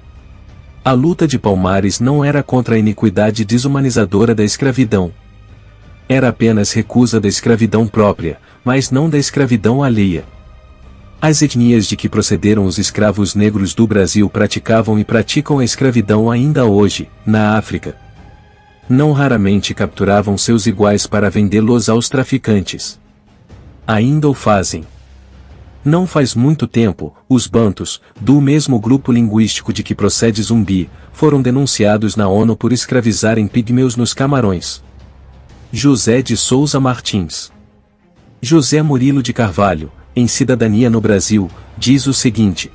A luta de Palmares não era contra a iniquidade desumanizadora da escravidão. Era apenas recusa da escravidão própria, mas não da escravidão alheia. As etnias de que procederam os escravos negros do Brasil praticavam e praticam a escravidão ainda hoje, na África. Não raramente capturavam seus iguais para vendê-los aos traficantes. Ainda o fazem. Não faz muito tempo, os bantus, do mesmo grupo linguístico de que procede Zumbi, foram denunciados na ONU por escravizarem pigmeus nos Camarões. José de Souza Martins. José Murilo de Carvalho, em Cidadania no Brasil, diz o seguinte: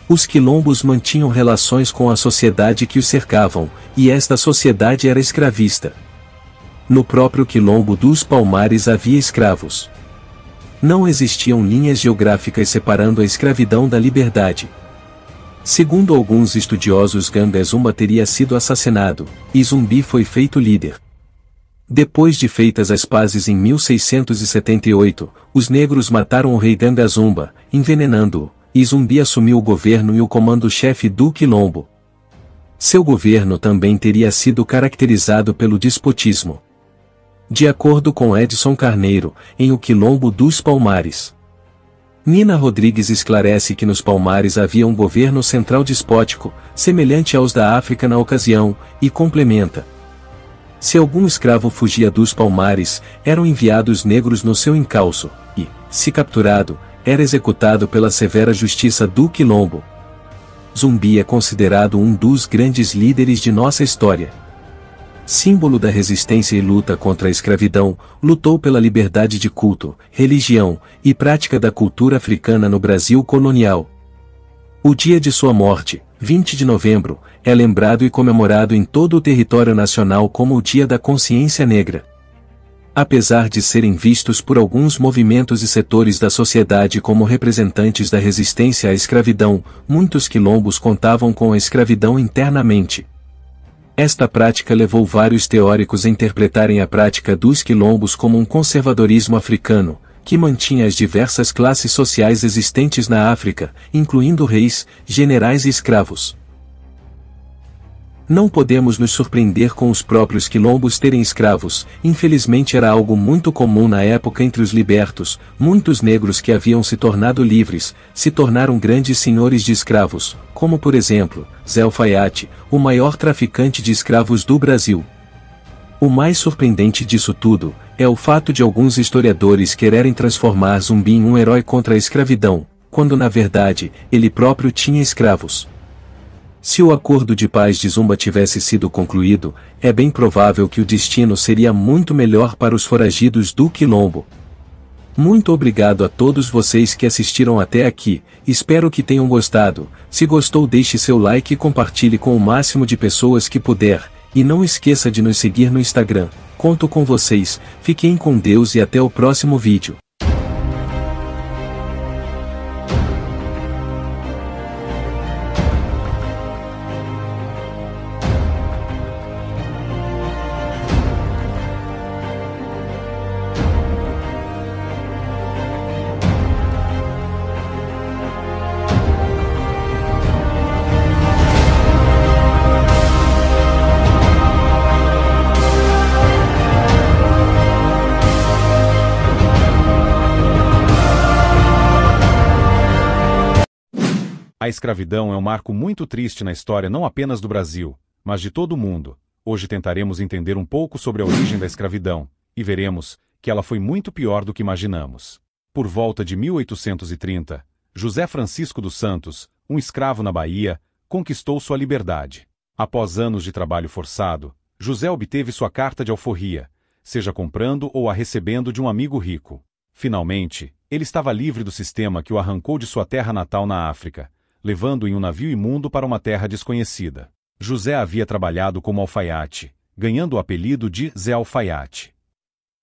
os quilombos mantinham relações com a sociedade que os cercavam, e esta sociedade era escravista. No próprio quilombo dos Palmares havia escravos. Não existiam linhas geográficas separando a escravidão da liberdade. Segundo alguns estudiosos, Ganga Zumba teria sido assassinado, e Zumbi foi feito líder. Depois de feitas as pazes em 1678, os negros mataram o rei Ganga Zumba, envenenando-o, e Zumbi assumiu o governo e o comando-chefe do quilombo. Seu governo também teria sido caracterizado pelo despotismo. De acordo com Edson Carneiro, em O Quilombo dos Palmares. Nina Rodrigues esclarece que nos Palmares havia um governo central despótico, semelhante aos da África na ocasião, e complementa: se algum escravo fugia dos Palmares, eram enviados negros no seu encalço, e, se capturado, era executado pela severa justiça do quilombo. Zumbi é considerado um dos grandes líderes de nossa história. Símbolo da resistência e luta contra a escravidão, lutou pela liberdade de culto, religião e prática da cultura africana no Brasil colonial. O dia de sua morte, 20 de novembro, é lembrado e comemorado em todo o território nacional como o Dia da Consciência Negra. Apesar de serem vistos por alguns movimentos e setores da sociedade como representantes da resistência à escravidão, muitos quilombos contavam com a escravidão internamente. Esta prática levou vários teóricos a interpretarem a prática dos quilombos como um conservadorismo africano, que mantinha as diversas classes sociais existentes na África, incluindo reis, generais e escravos. Não podemos nos surpreender com os próprios quilombos terem escravos, infelizmente era algo muito comum na época entre os libertos. Muitos negros que haviam se tornado livres, se tornaram grandes senhores de escravos, como por exemplo, Zé Alfaiate, o maior traficante de escravos do Brasil. O mais surpreendente disso tudo, é o fato de alguns historiadores quererem transformar Zumbi em um herói contra a escravidão, quando na verdade, ele próprio tinha escravos. Se o acordo de paz de Zumba tivesse sido concluído, é bem provável que o destino seria muito melhor para os foragidos do Quilombo. Muito obrigado a todos vocês que assistiram até aqui, espero que tenham gostado. Se gostou, deixe seu like e compartilhe com o máximo de pessoas que puder, e não esqueça de nos seguir no Instagram. Conto com vocês, fiquem com Deus e até o próximo vídeo. A escravidão é um marco muito triste na história não apenas do Brasil, mas de todo o mundo. Hoje tentaremos entender um pouco sobre a origem da escravidão, e veremos que ela foi muito pior do que imaginamos. Por volta de 1830, José Francisco dos Santos, um escravo na Bahia, conquistou sua liberdade. Após anos de trabalho forçado, José obteve sua carta de alforria, seja comprando ou a recebendo de um amigo rico. Finalmente, ele estava livre do sistema que o arrancou de sua terra natal na África, levando-o em um navio imundo para uma terra desconhecida. José havia trabalhado como alfaiate, ganhando o apelido de Zé Alfaiate.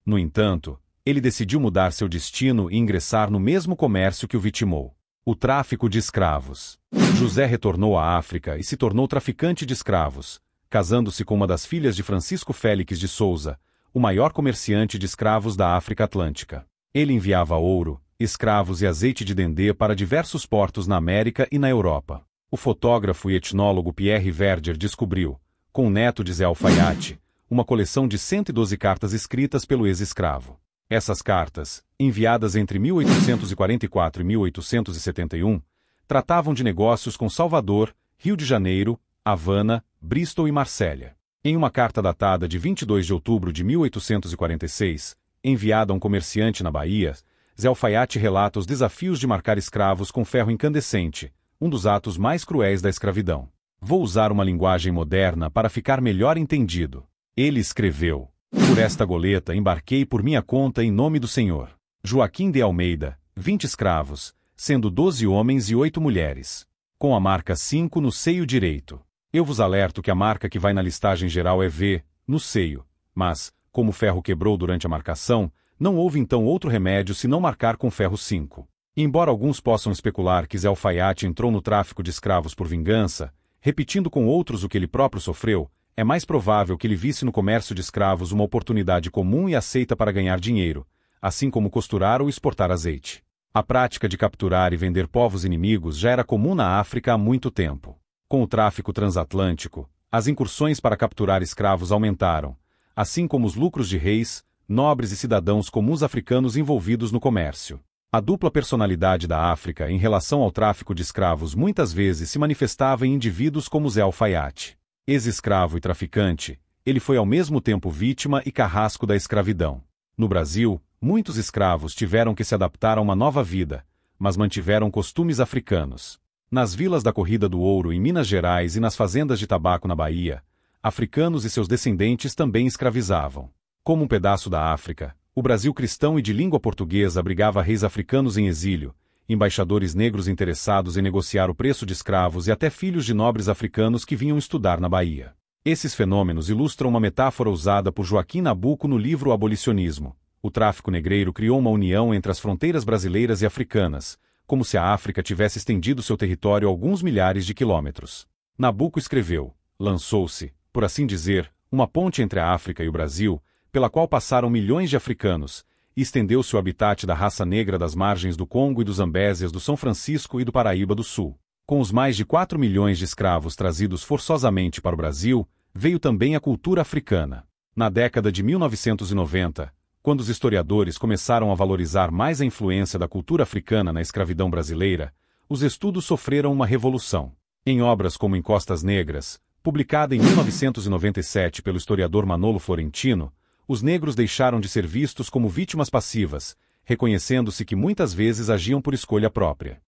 No entanto, ele decidiu mudar seu destino e ingressar no mesmo comércio que o vitimou: o tráfico de escravos. José retornou à África e se tornou traficante de escravos, casando-se com uma das filhas de Francisco Félix de Souza, o maior comerciante de escravos da África Atlântica. Ele enviava ouro, escravos e azeite de dendê para diversos portos na América e na Europa. O fotógrafo e etnólogo Pierre Verger descobriu, com o neto de Zé Alfaiate, uma coleção de 112 cartas escritas pelo ex-escravo. Essas cartas, enviadas entre 1844 e 1871, tratavam de negócios com Salvador, Rio de Janeiro, Havana, Bristol e Marsella. Em uma carta datada de 22 de outubro de 1846, enviada a um comerciante na Bahia, Zé Alfaiate relata os desafios de marcar escravos com ferro incandescente, um dos atos mais cruéis da escravidão. Vou usar uma linguagem moderna para ficar melhor entendido. Ele escreveu: por esta goleta embarquei por minha conta em nome do Senhor Joaquim de Almeida, 20 escravos, sendo 12 homens e 8 mulheres, com a marca 5 no seio direito. Eu vos alerto que a marca que vai na listagem geral é V, no seio, mas, como o ferro quebrou durante a marcação, não houve então outro remédio senão marcar com ferro 5. Embora alguns possam especular que Zé Alfaiate entrou no tráfico de escravos por vingança, repetindo com outros o que ele próprio sofreu, é mais provável que ele visse no comércio de escravos uma oportunidade comum e aceita para ganhar dinheiro, assim como costurar ou exportar azeite. A prática de capturar e vender povos inimigos já era comum na África há muito tempo. Com o tráfico transatlântico, as incursões para capturar escravos aumentaram, assim como os lucros de reis, nobres e cidadãos comuns africanos envolvidos no comércio. A dupla personalidade da África em relação ao tráfico de escravos muitas vezes se manifestava em indivíduos como Zé Alfaiate. Ex-escravo e traficante, ele foi ao mesmo tempo vítima e carrasco da escravidão. No Brasil, muitos escravos tiveram que se adaptar a uma nova vida, mas mantiveram costumes africanos. Nas vilas da Corrida do Ouro em Minas Gerais e nas fazendas de tabaco na Bahia, africanos e seus descendentes também escravizavam. Como um pedaço da África, o Brasil cristão e de língua portuguesa abrigava reis africanos em exílio, embaixadores negros interessados em negociar o preço de escravos e até filhos de nobres africanos que vinham estudar na Bahia. Esses fenômenos ilustram uma metáfora usada por Joaquim Nabuco no livro O Abolicionismo. O tráfico negreiro criou uma união entre as fronteiras brasileiras e africanas, como se a África tivesse estendido seu território alguns milhares de quilômetros. Nabuco escreveu: lançou-se, por assim dizer, uma ponte entre a África e o Brasil, pela qual passaram milhões de africanos, e estendeu-se o habitat da raça negra das margens do Congo e dos Zambésias do São Francisco e do Paraíba do Sul. Com os mais de 4 milhões de escravos trazidos forçosamente para o Brasil, veio também a cultura africana. Na década de 1990, quando os historiadores começaram a valorizar mais a influência da cultura africana na escravidão brasileira, os estudos sofreram uma revolução. Em obras como Em Costas Negras, publicada em 1997 pelo historiador Manolo Florentino, os negros deixaram de ser vistos como vítimas passivas, reconhecendo-se que muitas vezes agiam por escolha própria.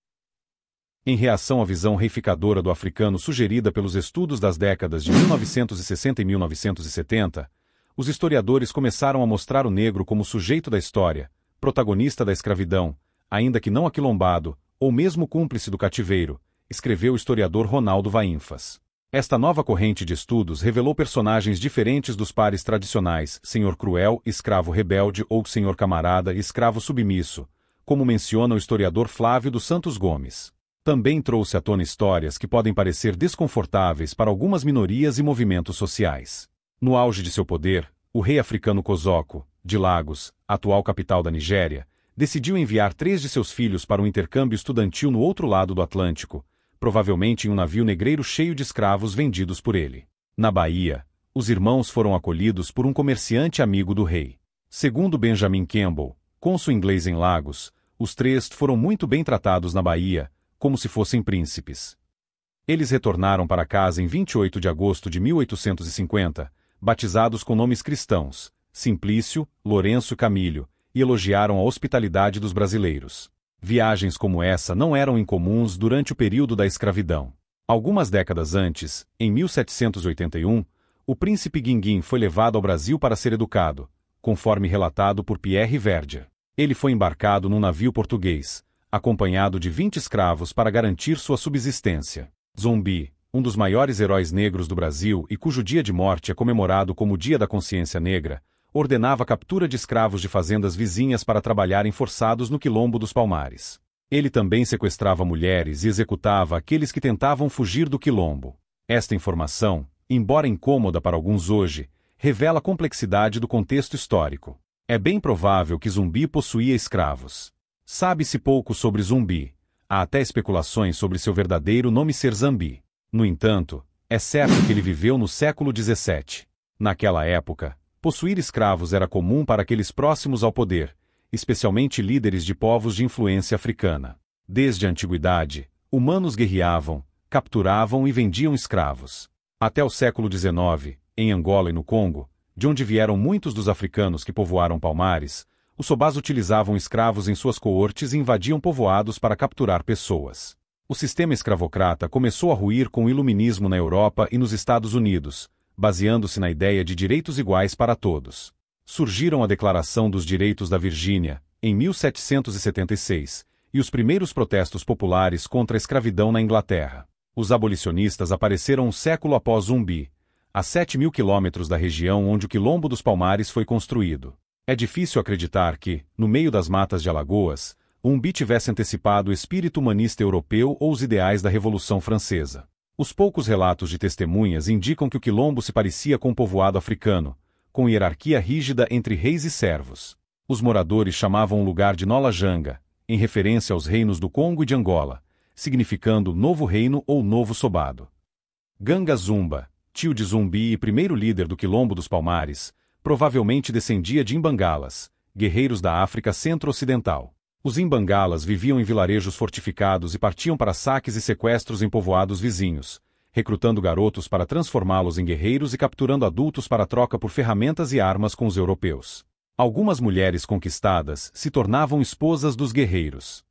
Em reação à visão reificadora do africano sugerida pelos estudos das décadas de 1960 e 1970, os historiadores começaram a mostrar o negro como sujeito da história, protagonista da escravidão, ainda que não aquilombado, ou mesmo cúmplice do cativeiro, escreveu o historiador Ronaldo Vainfas. Esta nova corrente de estudos revelou personagens diferentes dos pares tradicionais, senhor cruel, escravo rebelde ou senhor camarada, escravo submisso, como menciona o historiador Flávio dos Santos Gomes. Também trouxe à tona histórias que podem parecer desconfortáveis para algumas minorias e movimentos sociais. No auge de seu poder, o rei africano Kosoko, de Lagos, atual capital da Nigéria, decidiu enviar 3 de seus filhos para um intercâmbio estudantil no outro lado do Atlântico, provavelmente em um navio negreiro cheio de escravos vendidos por ele. Na Bahia, os irmãos foram acolhidos por um comerciante amigo do rei. Segundo Benjamin Campbell, cônsul inglês em Lagos, os 3 foram muito bem tratados na Bahia, como se fossem príncipes. Eles retornaram para casa em 28 de agosto de 1850, batizados com nomes cristãos, Simplício, Lourenço e Camílio, e elogiaram a hospitalidade dos brasileiros. Viagens como essa não eram incomuns durante o período da escravidão. Algumas décadas antes, em 1781, o príncipe Guinguim foi levado ao Brasil para ser educado, conforme relatado por Pierre Verger. Ele foi embarcado num navio português, acompanhado de 20 escravos para garantir sua subsistência. Zumbi, um dos maiores heróis negros do Brasil e cujo dia de morte é comemorado como Dia da Consciência Negra, ordenava a captura de escravos de fazendas vizinhas para trabalharem forçados no Quilombo dos Palmares. Ele também sequestrava mulheres e executava aqueles que tentavam fugir do quilombo. Esta informação, embora incômoda para alguns hoje, revela a complexidade do contexto histórico. É bem provável que Zumbi possuía escravos. Sabe-se pouco sobre Zumbi. Há até especulações sobre seu verdadeiro nome ser Zambi. No entanto, é certo que ele viveu no século XVII. Naquela época, possuir escravos era comum para aqueles próximos ao poder, especialmente líderes de povos de influência africana. Desde a antiguidade, humanos guerreavam, capturavam e vendiam escravos. Até o século XIX, em Angola e no Congo, de onde vieram muitos dos africanos que povoaram Palmares, os sobás utilizavam escravos em suas coortes e invadiam povoados para capturar pessoas. O sistema escravocrata começou a ruir com o iluminismo na Europa e nos Estados Unidos, baseando-se na ideia de direitos iguais para todos. Surgiram a Declaração dos Direitos da Virgínia, em 1776, e os primeiros protestos populares contra a escravidão na Inglaterra. Os abolicionistas apareceram um século após Zumbi, a 7.000 quilômetros da região onde o Quilombo dos Palmares foi construído. É difícil acreditar que, no meio das matas de Alagoas, Zumbi tivesse antecipado o espírito humanista europeu ou os ideais da Revolução Francesa. Os poucos relatos de testemunhas indicam que o Quilombo se parecia com o povoado africano, com hierarquia rígida entre reis e servos. Os moradores chamavam o lugar de Nola Janga, em referência aos reinos do Congo e de Angola, significando novo reino ou novo sobado. Ganga Zumba, tio de Zumbi e primeiro líder do Quilombo dos Palmares, provavelmente descendia de Imbangalas, guerreiros da África Centro-Ocidental. Os Imbangalas viviam em vilarejos fortificados e partiam para saques e sequestros em povoados vizinhos, recrutando garotos para transformá-los em guerreiros e capturando adultos para troca por ferramentas e armas com os europeus. Algumas mulheres conquistadas se tornavam esposas dos guerreiros.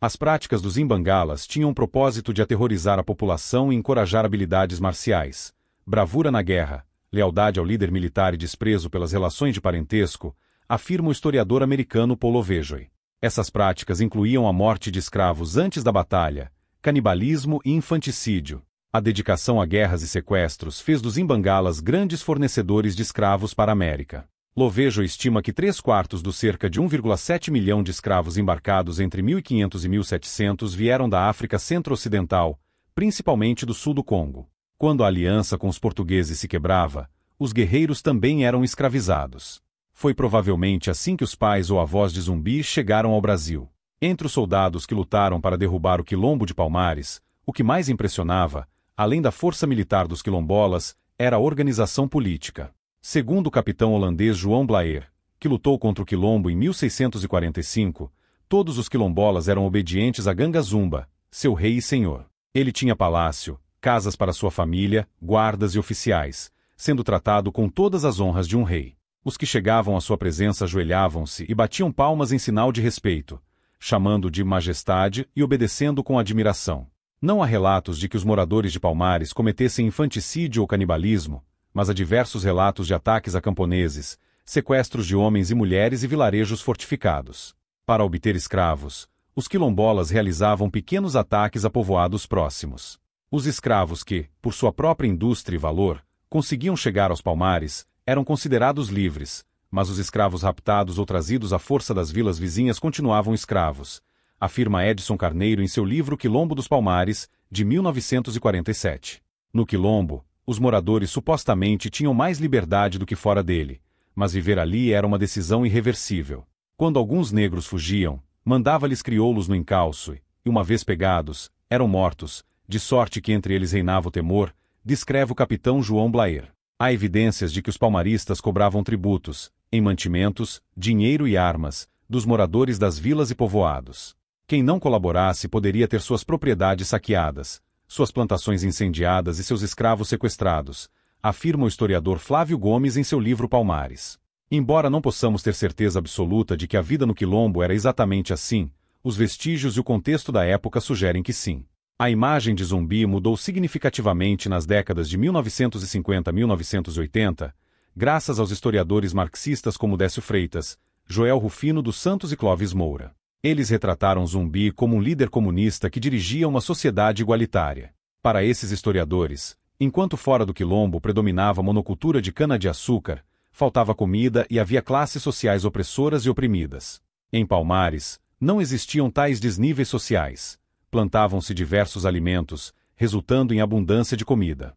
As práticas dos Imbangalas tinham o propósito de aterrorizar a população e encorajar habilidades marciais, bravura na guerra, lealdade ao líder militar e desprezo pelas relações de parentesco, afirma o historiador americano Paul Lovejoy. Essas práticas incluíam a morte de escravos antes da batalha, canibalismo e infanticídio. A dedicação a guerras e sequestros fez dos Imbangalas grandes fornecedores de escravos para a América. Lovejoy estima que 3/4 dos cerca de 1,7 milhão de escravos embarcados entre 1500 e 1700 vieram da África Centro-Ocidental, principalmente do sul do Congo. Quando a aliança com os portugueses se quebrava, os guerreiros também eram escravizados. Foi provavelmente assim que os pais ou avós de Zumbi chegaram ao Brasil. Entre os soldados que lutaram para derrubar o Quilombo de Palmares, o que mais impressionava, além da força militar dos quilombolas, era a organização política. Segundo o capitão holandês João Blair, que lutou contra o Quilombo em 1645, todos os quilombolas eram obedientes a Ganga Zumba, seu rei e senhor. Ele tinha palácio, casas para sua família, guardas e oficiais, sendo tratado com todas as honras de um rei. Os que chegavam à sua presença ajoelhavam-se e batiam palmas em sinal de respeito, chamando de majestade e obedecendo com admiração. Não há relatos de que os moradores de Palmares cometessem infanticídio ou canibalismo, mas há diversos relatos de ataques a camponeses, sequestros de homens e mulheres e vilarejos fortificados. Para obter escravos, os quilombolas realizavam pequenos ataques a povoados próximos. Os escravos que, por sua própria indústria e valor, conseguiam chegar aos Palmares, eram considerados livres, mas os escravos raptados ou trazidos à força das vilas vizinhas continuavam escravos, afirma Edson Carneiro em seu livro Quilombo dos Palmares, de 1947. No Quilombo, os moradores supostamente tinham mais liberdade do que fora dele, mas viver ali era uma decisão irreversível. Quando alguns negros fugiam, mandava-lhes crioulos no encalço e, uma vez pegados, eram mortos, de sorte que entre eles reinava o temor, descreve o capitão João Blair. Há evidências de que os palmaristas cobravam tributos, em mantimentos, dinheiro e armas, dos moradores das vilas e povoados. Quem não colaborasse poderia ter suas propriedades saqueadas, suas plantações incendiadas e seus escravos sequestrados, afirma o historiador Flávio Gomes em seu livro Palmares. Embora não possamos ter certeza absoluta de que a vida no Quilombo era exatamente assim, os vestígios e o contexto da época sugerem que sim. A imagem de zumbi mudou significativamente nas décadas de 1950 a 1980, graças aos historiadores marxistas como Décio Freitas, Joel Rufino dos Santos e Clóvis Moura. Eles retrataram Zumbi como um líder comunista que dirigia uma sociedade igualitária. Para esses historiadores, enquanto fora do quilombo predominava a monocultura de cana-de-açúcar, faltava comida e havia classes sociais opressoras e oprimidas. Em Palmares, não existiam tais desníveis sociais. Plantavam-se diversos alimentos, resultando em abundância de comida.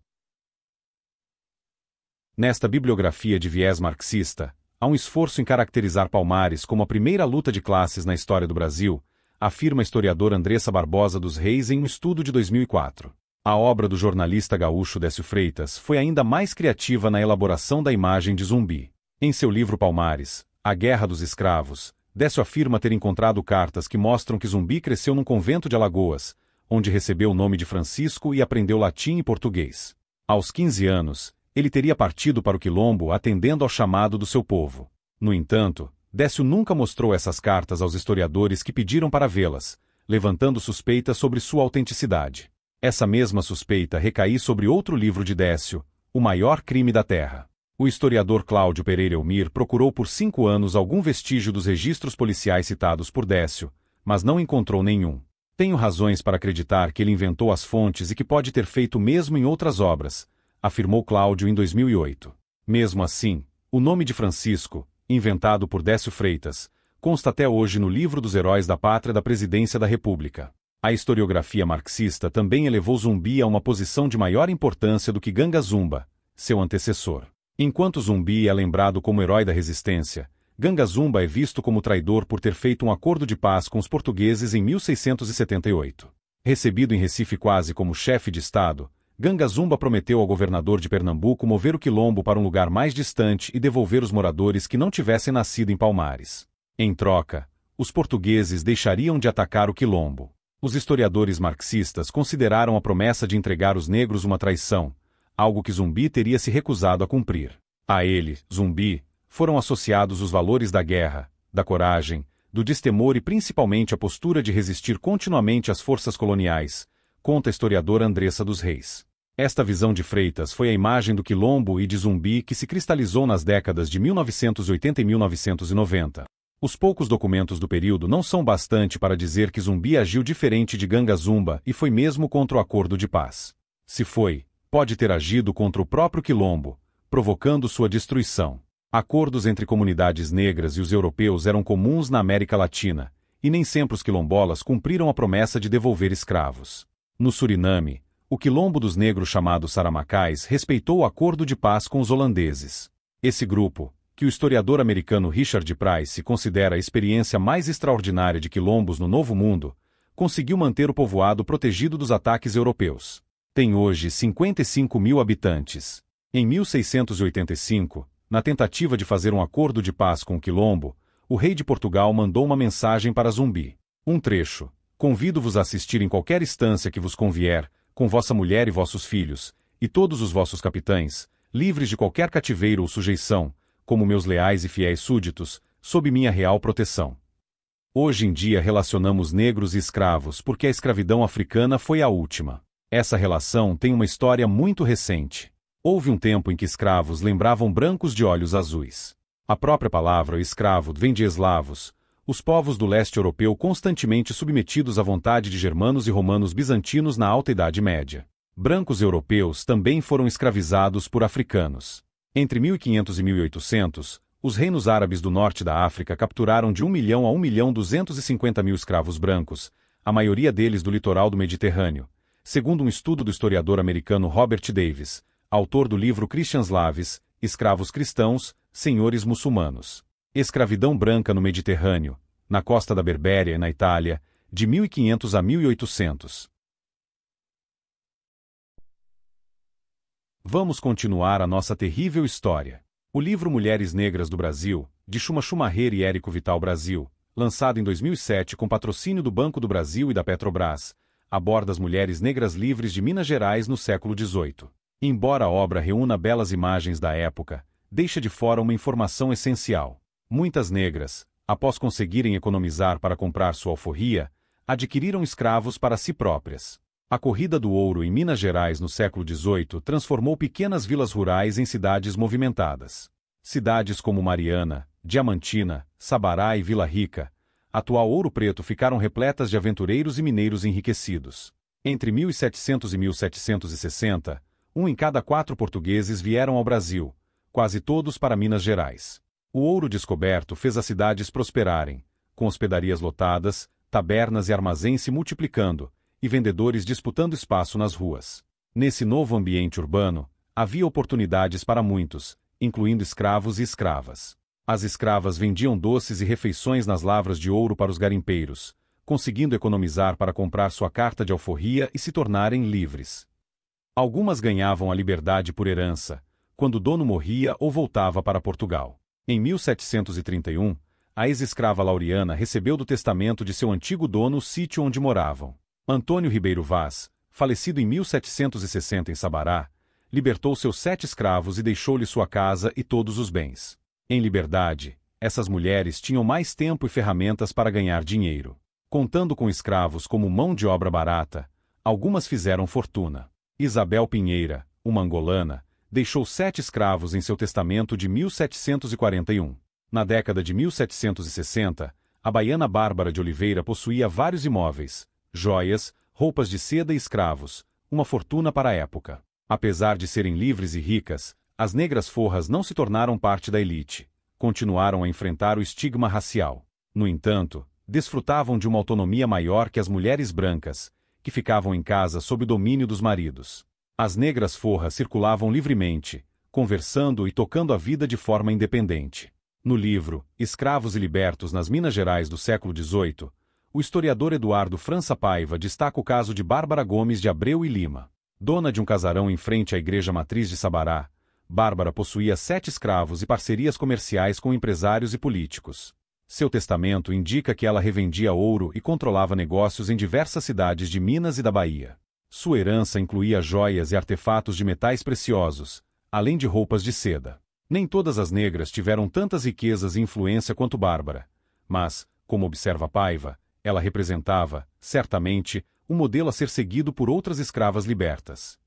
Nesta bibliografia de viés marxista, há um esforço em caracterizar Palmares como a primeira luta de classes na história do Brasil, afirma a historiadora Andressa Barbosa dos Reis em um estudo de 2004. A obra do jornalista gaúcho Décio Freitas foi ainda mais criativa na elaboração da imagem de Zumbi. Em seu livro Palmares, A Guerra dos Escravos, Décio afirma ter encontrado cartas que mostram que Zumbi cresceu num convento de Alagoas, onde recebeu o nome de Francisco e aprendeu latim e português. Aos 15 anos, ele teria partido para o quilombo atendendo ao chamado do seu povo. No entanto, Décio nunca mostrou essas cartas aos historiadores que pediram para vê-las, levantando suspeitas sobre sua autenticidade. Essa mesma suspeita recaiu sobre outro livro de Décio, O Maior Crime da Terra. O historiador Cláudio Pereira Elmir procurou por 5 anos algum vestígio dos registros policiais citados por Décio, mas não encontrou nenhum. Tenho razões para acreditar que ele inventou as fontes e que pode ter feito o mesmo em outras obras, afirmou Cláudio em 2008. Mesmo assim, o nome de Francisco, inventado por Décio Freitas, consta até hoje no livro dos Heróis da Pátria da Presidência da República. A historiografia marxista também elevou Zumbi a uma posição de maior importância do que Ganga Zumba, seu antecessor. Enquanto Zumbi é lembrado como herói da resistência, Ganga Zumba é visto como traidor por ter feito um acordo de paz com os portugueses em 1678. Recebido em Recife quase como chefe de Estado, Ganga Zumba prometeu ao governador de Pernambuco mover o quilombo para um lugar mais distante e devolver os moradores que não tivessem nascido em Palmares. Em troca, os portugueses deixariam de atacar o quilombo. Os historiadores marxistas consideraram a promessa de entregar os negros uma traição, algo que Zumbi teria se recusado a cumprir. A ele, Zumbi, foram associados os valores da guerra, da coragem, do destemor e principalmente a postura de resistir continuamente às forças coloniais, conta a historiadora Andressa dos Reis. Esta visão de Freitas foi a imagem do quilombo e de Zumbi que se cristalizou nas décadas de 1980 e 1990. Os poucos documentos do período não são bastante para dizer que Zumbi agiu diferente de Ganga Zumba e foi mesmo contra o acordo de paz. Se foi, pode ter agido contra o próprio quilombo, provocando sua destruição. Acordos entre comunidades negras e os europeus eram comuns na América Latina, e nem sempre os quilombolas cumpriram a promessa de devolver escravos. No Suriname, o quilombo dos negros chamado Saramacais respeitou o acordo de paz com os holandeses. Esse grupo, que o historiador americano Richard Price considera a experiência mais extraordinária de quilombos no Novo Mundo, conseguiu manter o povoado protegido dos ataques europeus. Tem hoje 55 mil habitantes. Em 1685, na tentativa de fazer um acordo de paz com o quilombo, o rei de Portugal mandou uma mensagem para Zumbi. Um trecho. Convido-vos a assistir em qualquer instância que vos convier, com vossa mulher e vossos filhos, e todos os vossos capitães, livres de qualquer cativeiro ou sujeição, como meus leais e fiéis súditos, sob minha real proteção. Hoje em dia relacionamos negros e escravos porque a escravidão africana foi a última. Essa relação tem uma história muito recente. Houve um tempo em que escravos lembravam brancos de olhos azuis. A própria palavra escravo vem de eslavos, os povos do leste europeu constantemente submetidos à vontade de germanos e romanos bizantinos na Alta Idade Média. Brancos europeus também foram escravizados por africanos. Entre 1500 e 1800, os reinos árabes do norte da África capturaram de 1 milhão a 1.250.000 escravos brancos, a maioria deles do litoral do Mediterrâneo, segundo um estudo do historiador americano Robert Davis, autor do livro Christian Slaves, Escravos Cristãos, Senhores Muçulmanos. Escravidão branca no Mediterrâneo, na costa da Berbéria e na Itália, de 1500 a 1800. Vamos continuar a nossa terrível história. O livro Mulheres Negras do Brasil, de Chuma Chumaher e Érico Vital Brasil, lançado em 2007 com patrocínio do Banco do Brasil e da Petrobras, aborda as mulheres negras livres de Minas Gerais no século XVIII. Embora a obra reúna belas imagens da época, deixa de fora uma informação essencial. Muitas negras, após conseguirem economizar para comprar sua alforria, adquiriram escravos para si próprias. A corrida do ouro em Minas Gerais no século XVIII transformou pequenas vilas rurais em cidades movimentadas. Cidades como Mariana, Diamantina, Sabará e Vila Rica, atual Ouro Preto, ficaram repletas de aventureiros e mineiros enriquecidos. Entre 1700 e 1760, 1 em cada 4 portugueses vieram ao Brasil, quase todos para Minas Gerais. O ouro descoberto fez as cidades prosperarem, com hospedarias lotadas, tabernas e armazéns se multiplicando, e vendedores disputando espaço nas ruas. Nesse novo ambiente urbano, havia oportunidades para muitos, incluindo escravos e escravas. As escravas vendiam doces e refeições nas lavras de ouro para os garimpeiros, conseguindo economizar para comprar sua carta de alforria e se tornarem livres. Algumas ganhavam a liberdade por herança, quando o dono morria ou voltava para Portugal. Em 1731, a ex-escrava Lauriana recebeu do testamento de seu antigo dono o sítio onde moravam. Antônio Ribeiro Vaz, falecido em 1760 em Sabará, libertou seus 7 escravos e deixou-lhe sua casa e todos os bens. Em liberdade, essas mulheres tinham mais tempo e ferramentas para ganhar dinheiro. Contando com escravos como mão de obra barata, algumas fizeram fortuna. Isabel Pinheira, uma angolana, deixou 7 escravos em seu testamento de 1741. Na década de 1760, a baiana Bárbara de Oliveira possuía vários imóveis, joias, roupas de seda e escravos, uma fortuna para a época. Apesar de serem livres e ricas, as negras forras não se tornaram parte da elite. Continuaram a enfrentar o estigma racial. No entanto, desfrutavam de uma autonomia maior que as mulheres brancas, que ficavam em casa sob o domínio dos maridos. As negras forras circulavam livremente, conversando e tocando a vida de forma independente. No livro Escravos e Libertos nas Minas Gerais do século XVIII, o historiador Eduardo França Paiva destaca o caso de Bárbara Gomes de Abreu e Lima. Dona de um casarão em frente à igreja matriz de Sabará, Bárbara possuía 7 escravos e parcerias comerciais com empresários e políticos. Seu testamento indica que ela revendia ouro e controlava negócios em diversas cidades de Minas e da Bahia. Sua herança incluía joias e artefatos de metais preciosos, além de roupas de seda. Nem todas as negras tiveram tantas riquezas e influência quanto Bárbara, mas, como observa Paiva, ela representava, certamente, um modelo a ser seguido por outras escravas libertas.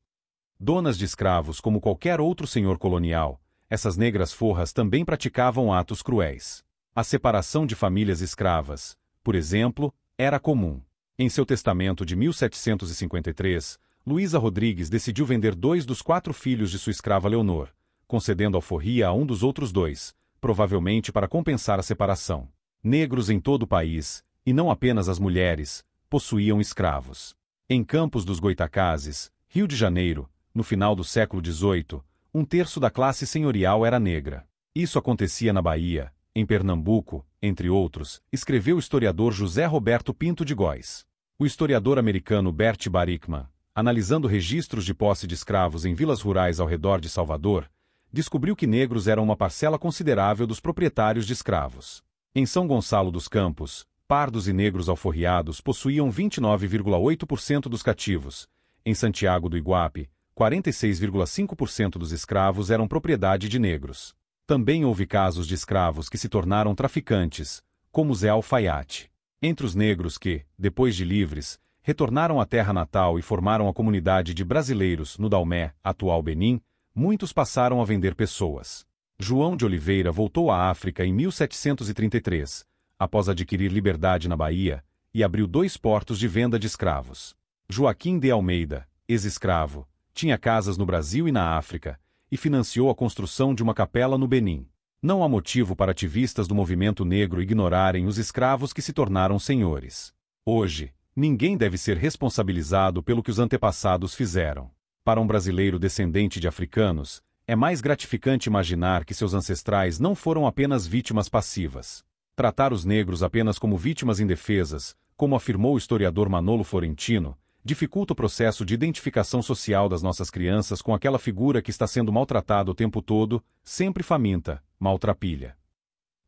Donas de escravos como qualquer outro senhor colonial, essas negras forras também praticavam atos cruéis. A separação de famílias escravas, por exemplo, era comum. Em seu testamento de 1753, Luísa Rodrigues decidiu vender 2 dos 4 filhos de sua escrava Leonor, concedendo alforria a um dos outros 2, provavelmente para compensar a separação. Negros em todo o país, e não apenas as mulheres, possuíam escravos. Em Campos dos Goitacazes, Rio de Janeiro, no final do século XVIII, 1/3 da classe senhorial era negra. Isso acontecia na Bahia, em Pernambuco, entre outros, escreveu o historiador José Roberto Pinto de Góes. O historiador americano Bert Barickman, analisando registros de posse de escravos em vilas rurais ao redor de Salvador, descobriu que negros eram uma parcela considerável dos proprietários de escravos. Em São Gonçalo dos Campos, pardos e negros alforriados possuíam 29,8% dos cativos. Em Santiago do Iguape, 46,5% dos escravos eram propriedade de negros. Também houve casos de escravos que se tornaram traficantes, como Zé Alfaiate. Entre os negros que, depois de livres, retornaram à terra natal e formaram a comunidade de brasileiros no Daomé, atual Benim, muitos passaram a vender pessoas. João de Oliveira voltou à África em 1733, após adquirir liberdade na Bahia, e abriu 2 portos de venda de escravos. Joaquim de Almeida, ex-escravo, tinha casas no Brasil e na África, e financiou a construção de uma capela no Benim. Não há motivo para ativistas do movimento negro ignorarem os escravos que se tornaram senhores. Hoje, ninguém deve ser responsabilizado pelo que os antepassados fizeram. Para um brasileiro descendente de africanos, é mais gratificante imaginar que seus ancestrais não foram apenas vítimas passivas. Tratar os negros apenas como vítimas indefesas, como afirmou o historiador Manolo Florentino, dificulta o processo de identificação social das nossas crianças com aquela figura que está sendo maltratada o tempo todo, sempre faminta, maltrapilha.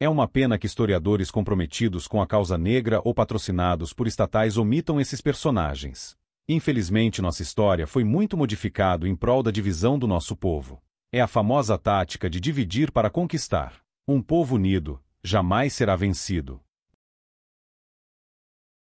É uma pena que historiadores comprometidos com a causa negra ou patrocinados por estatais omitam esses personagens. Infelizmente, nossa história foi muito modificada em prol da divisão do nosso povo. É a famosa tática de dividir para conquistar. Um povo unido jamais será vencido.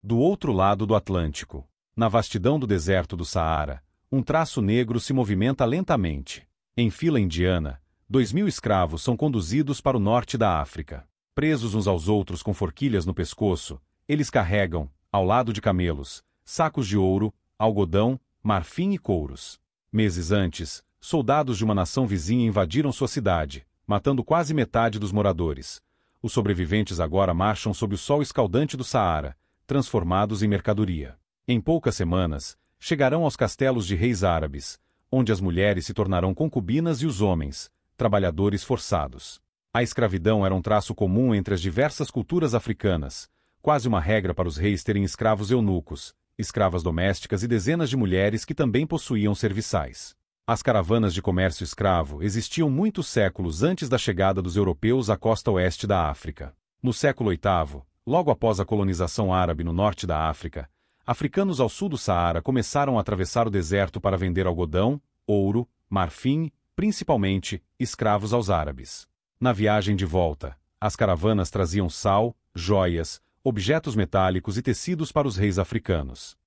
Do outro lado do Atlântico. Na vastidão do deserto do Saara, um traço negro se movimenta lentamente. Em fila indiana, 2.000 escravos são conduzidos para o norte da África. Presos uns aos outros com forquilhas no pescoço, eles carregam, ao lado de camelos, sacos de ouro, algodão, marfim e couros. Meses antes, soldados de uma nação vizinha invadiram sua cidade, matando quase metade dos moradores. Os sobreviventes agora marcham sob o sol escaldante do Saara, transformados em mercadoria. Em poucas semanas, chegarão aos castelos de reis árabes, onde as mulheres se tornarão concubinas e os homens, trabalhadores forçados. A escravidão era um traço comum entre as diversas culturas africanas, quase uma regra para os reis terem escravos eunucos, escravas domésticas e dezenas de mulheres que também possuíam serviçais. As caravanas de comércio escravo existiam muitos séculos antes da chegada dos europeus à costa oeste da África. No século VIII, logo após a colonização árabe no norte da África, africanos ao sul do Saara começaram a atravessar o deserto para vender algodão, ouro, marfim, principalmente, escravos aos árabes. Na viagem de volta, as caravanas traziam sal, joias, objetos metálicos e tecidos para os reis africanos.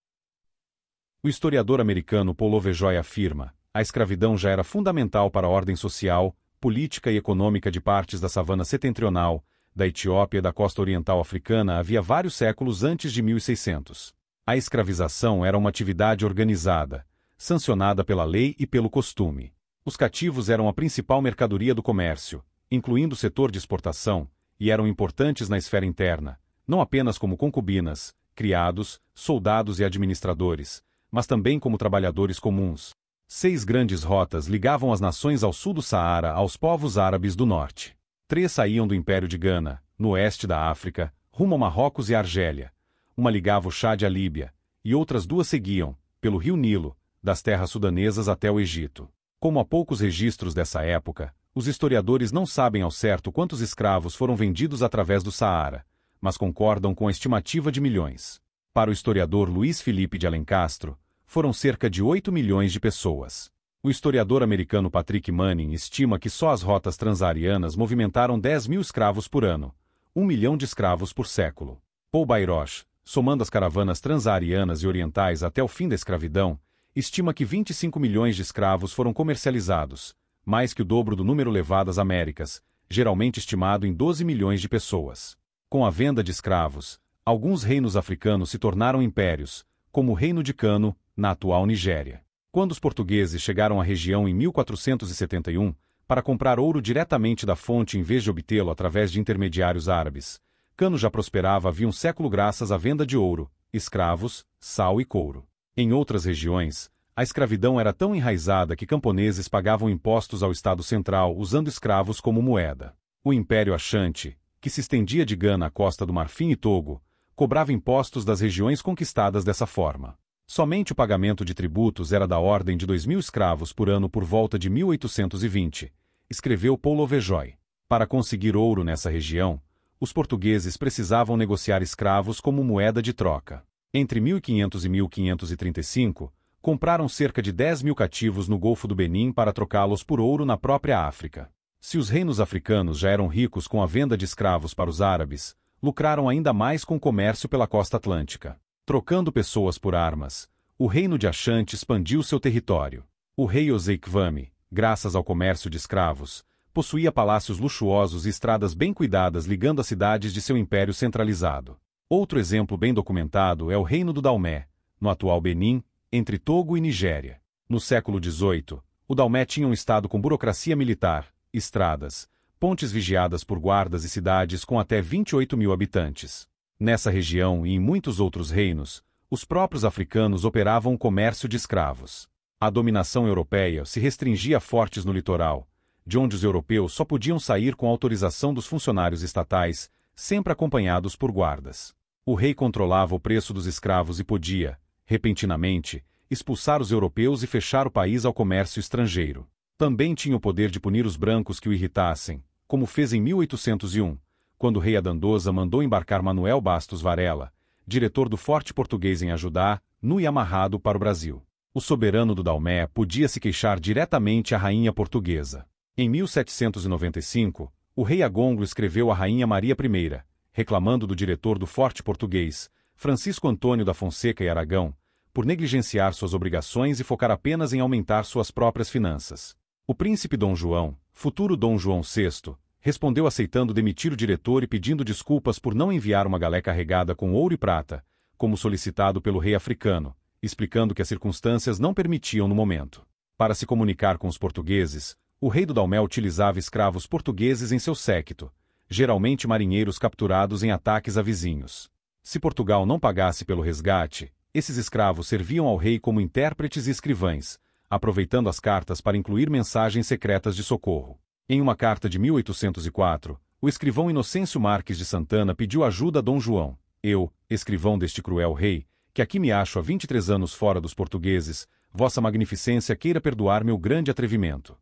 O historiador americano Paul Lovejoy afirma: a escravidão já era fundamental para a ordem social, política e econômica de partes da savana setentrional, da Etiópia e da costa oriental africana havia vários séculos antes de 1600. A escravização era uma atividade organizada, sancionada pela lei e pelo costume. Os cativos eram a principal mercadoria do comércio, incluindo o setor de exportação, e eram importantes na esfera interna, não apenas como concubinas, criados, soldados e administradores, mas também como trabalhadores comuns. 6 grandes rotas ligavam as nações ao sul do Saara aos povos árabes do norte. 3 saíam do Império de Gana, no oeste da África, rumo a Marrocos e Argélia. Uma ligava o Chad à Líbia, e outras 2 seguiam, pelo rio Nilo, das terras sudanesas até o Egito. Como há poucos registros dessa época, os historiadores não sabem ao certo quantos escravos foram vendidos através do Saara, mas concordam com a estimativa de milhões. Para o historiador Luiz Felipe de Alencastro, foram cerca de 8 milhões de pessoas. O historiador americano Patrick Manning estima que só as rotas transsaarianas movimentaram 10.000 escravos por ano, 1 milhão de escravos por século. Paul Bairoch, somando as caravanas transsaarianas e orientais até o fim da escravidão, estima que 25 milhões de escravos foram comercializados, mais que o dobro do número levado às Américas, geralmente estimado em 12 milhões de pessoas. Com a venda de escravos, alguns reinos africanos se tornaram impérios, como o Reino de Kano, na atual Nigéria. Quando os portugueses chegaram à região em 1471, para comprar ouro diretamente da fonte em vez de obtê-lo através de intermediários árabes, Kano já prosperava havia um século graças à venda de ouro, escravos, sal e couro. Em outras regiões, a escravidão era tão enraizada que camponeses pagavam impostos ao Estado Central usando escravos como moeda. O Império Ashanti, que se estendia de Gana à costa do Marfim e Togo, cobrava impostos das regiões conquistadas dessa forma. Somente o pagamento de tributos era da ordem de 2.000 escravos por ano por volta de 1820, escreveu Paul Lovejoy. Para conseguir ouro nessa região, os portugueses precisavam negociar escravos como moeda de troca. Entre 1500 e 1535, compraram cerca de 10.000 cativos no Golfo do Benim para trocá-los por ouro na própria África. Se os reinos africanos já eram ricos com a venda de escravos para os árabes, lucraram ainda mais com o comércio pela costa atlântica. Trocando pessoas por armas, o reino de Ashanti expandiu seu território. O rei Oseikvame, graças ao comércio de escravos, possuía palácios luxuosos e estradas bem cuidadas ligando as cidades de seu império centralizado. Outro exemplo bem documentado é o reino do Daomé, no atual Benin, entre Togo e Nigéria. No século XVIII, o Daomé tinha um estado com burocracia militar, estradas, pontes vigiadas por guardas e cidades com até 28.000 habitantes. Nessa região e em muitos outros reinos, os próprios africanos operavam o comércio de escravos. A dominação europeia se restringia a fortes no litoral, de onde os europeus só podiam sair com autorização dos funcionários estatais, sempre acompanhados por guardas. O rei controlava o preço dos escravos e podia, repentinamente, expulsar os europeus e fechar o país ao comércio estrangeiro. Também tinha o poder de punir os brancos que o irritassem, como fez em 1801, quando o rei Adandosa mandou embarcar Manuel Bastos Varela, diretor do forte português em Ajudá, nu e amarrado para o Brasil. O soberano do Daomé podia se queixar diretamente à rainha portuguesa. Em 1795, o rei Agongo escreveu à rainha Maria I, reclamando do diretor do forte português, Francisco Antônio da Fonseca e Aragão, por negligenciar suas obrigações e focar apenas em aumentar suas próprias finanças. O príncipe Dom João, futuro Dom João VI, respondeu aceitando demitir o diretor e pedindo desculpas por não enviar uma galé carregada com ouro e prata, como solicitado pelo rei africano, explicando que as circunstâncias não permitiam no momento. Para se comunicar com os portugueses, o rei do Daomé utilizava escravos portugueses em seu séquito, geralmente marinheiros capturados em ataques a vizinhos. Se Portugal não pagasse pelo resgate, esses escravos serviam ao rei como intérpretes e escrivães, aproveitando as cartas para incluir mensagens secretas de socorro. Em uma carta de 1804, o escrivão Inocêncio Marques de Santana pediu ajuda a Dom João. Eu, escrivão deste cruel rei, que aqui me acho há 23 anos fora dos portugueses, vossa magnificência queira perdoar meu grande atrevimento.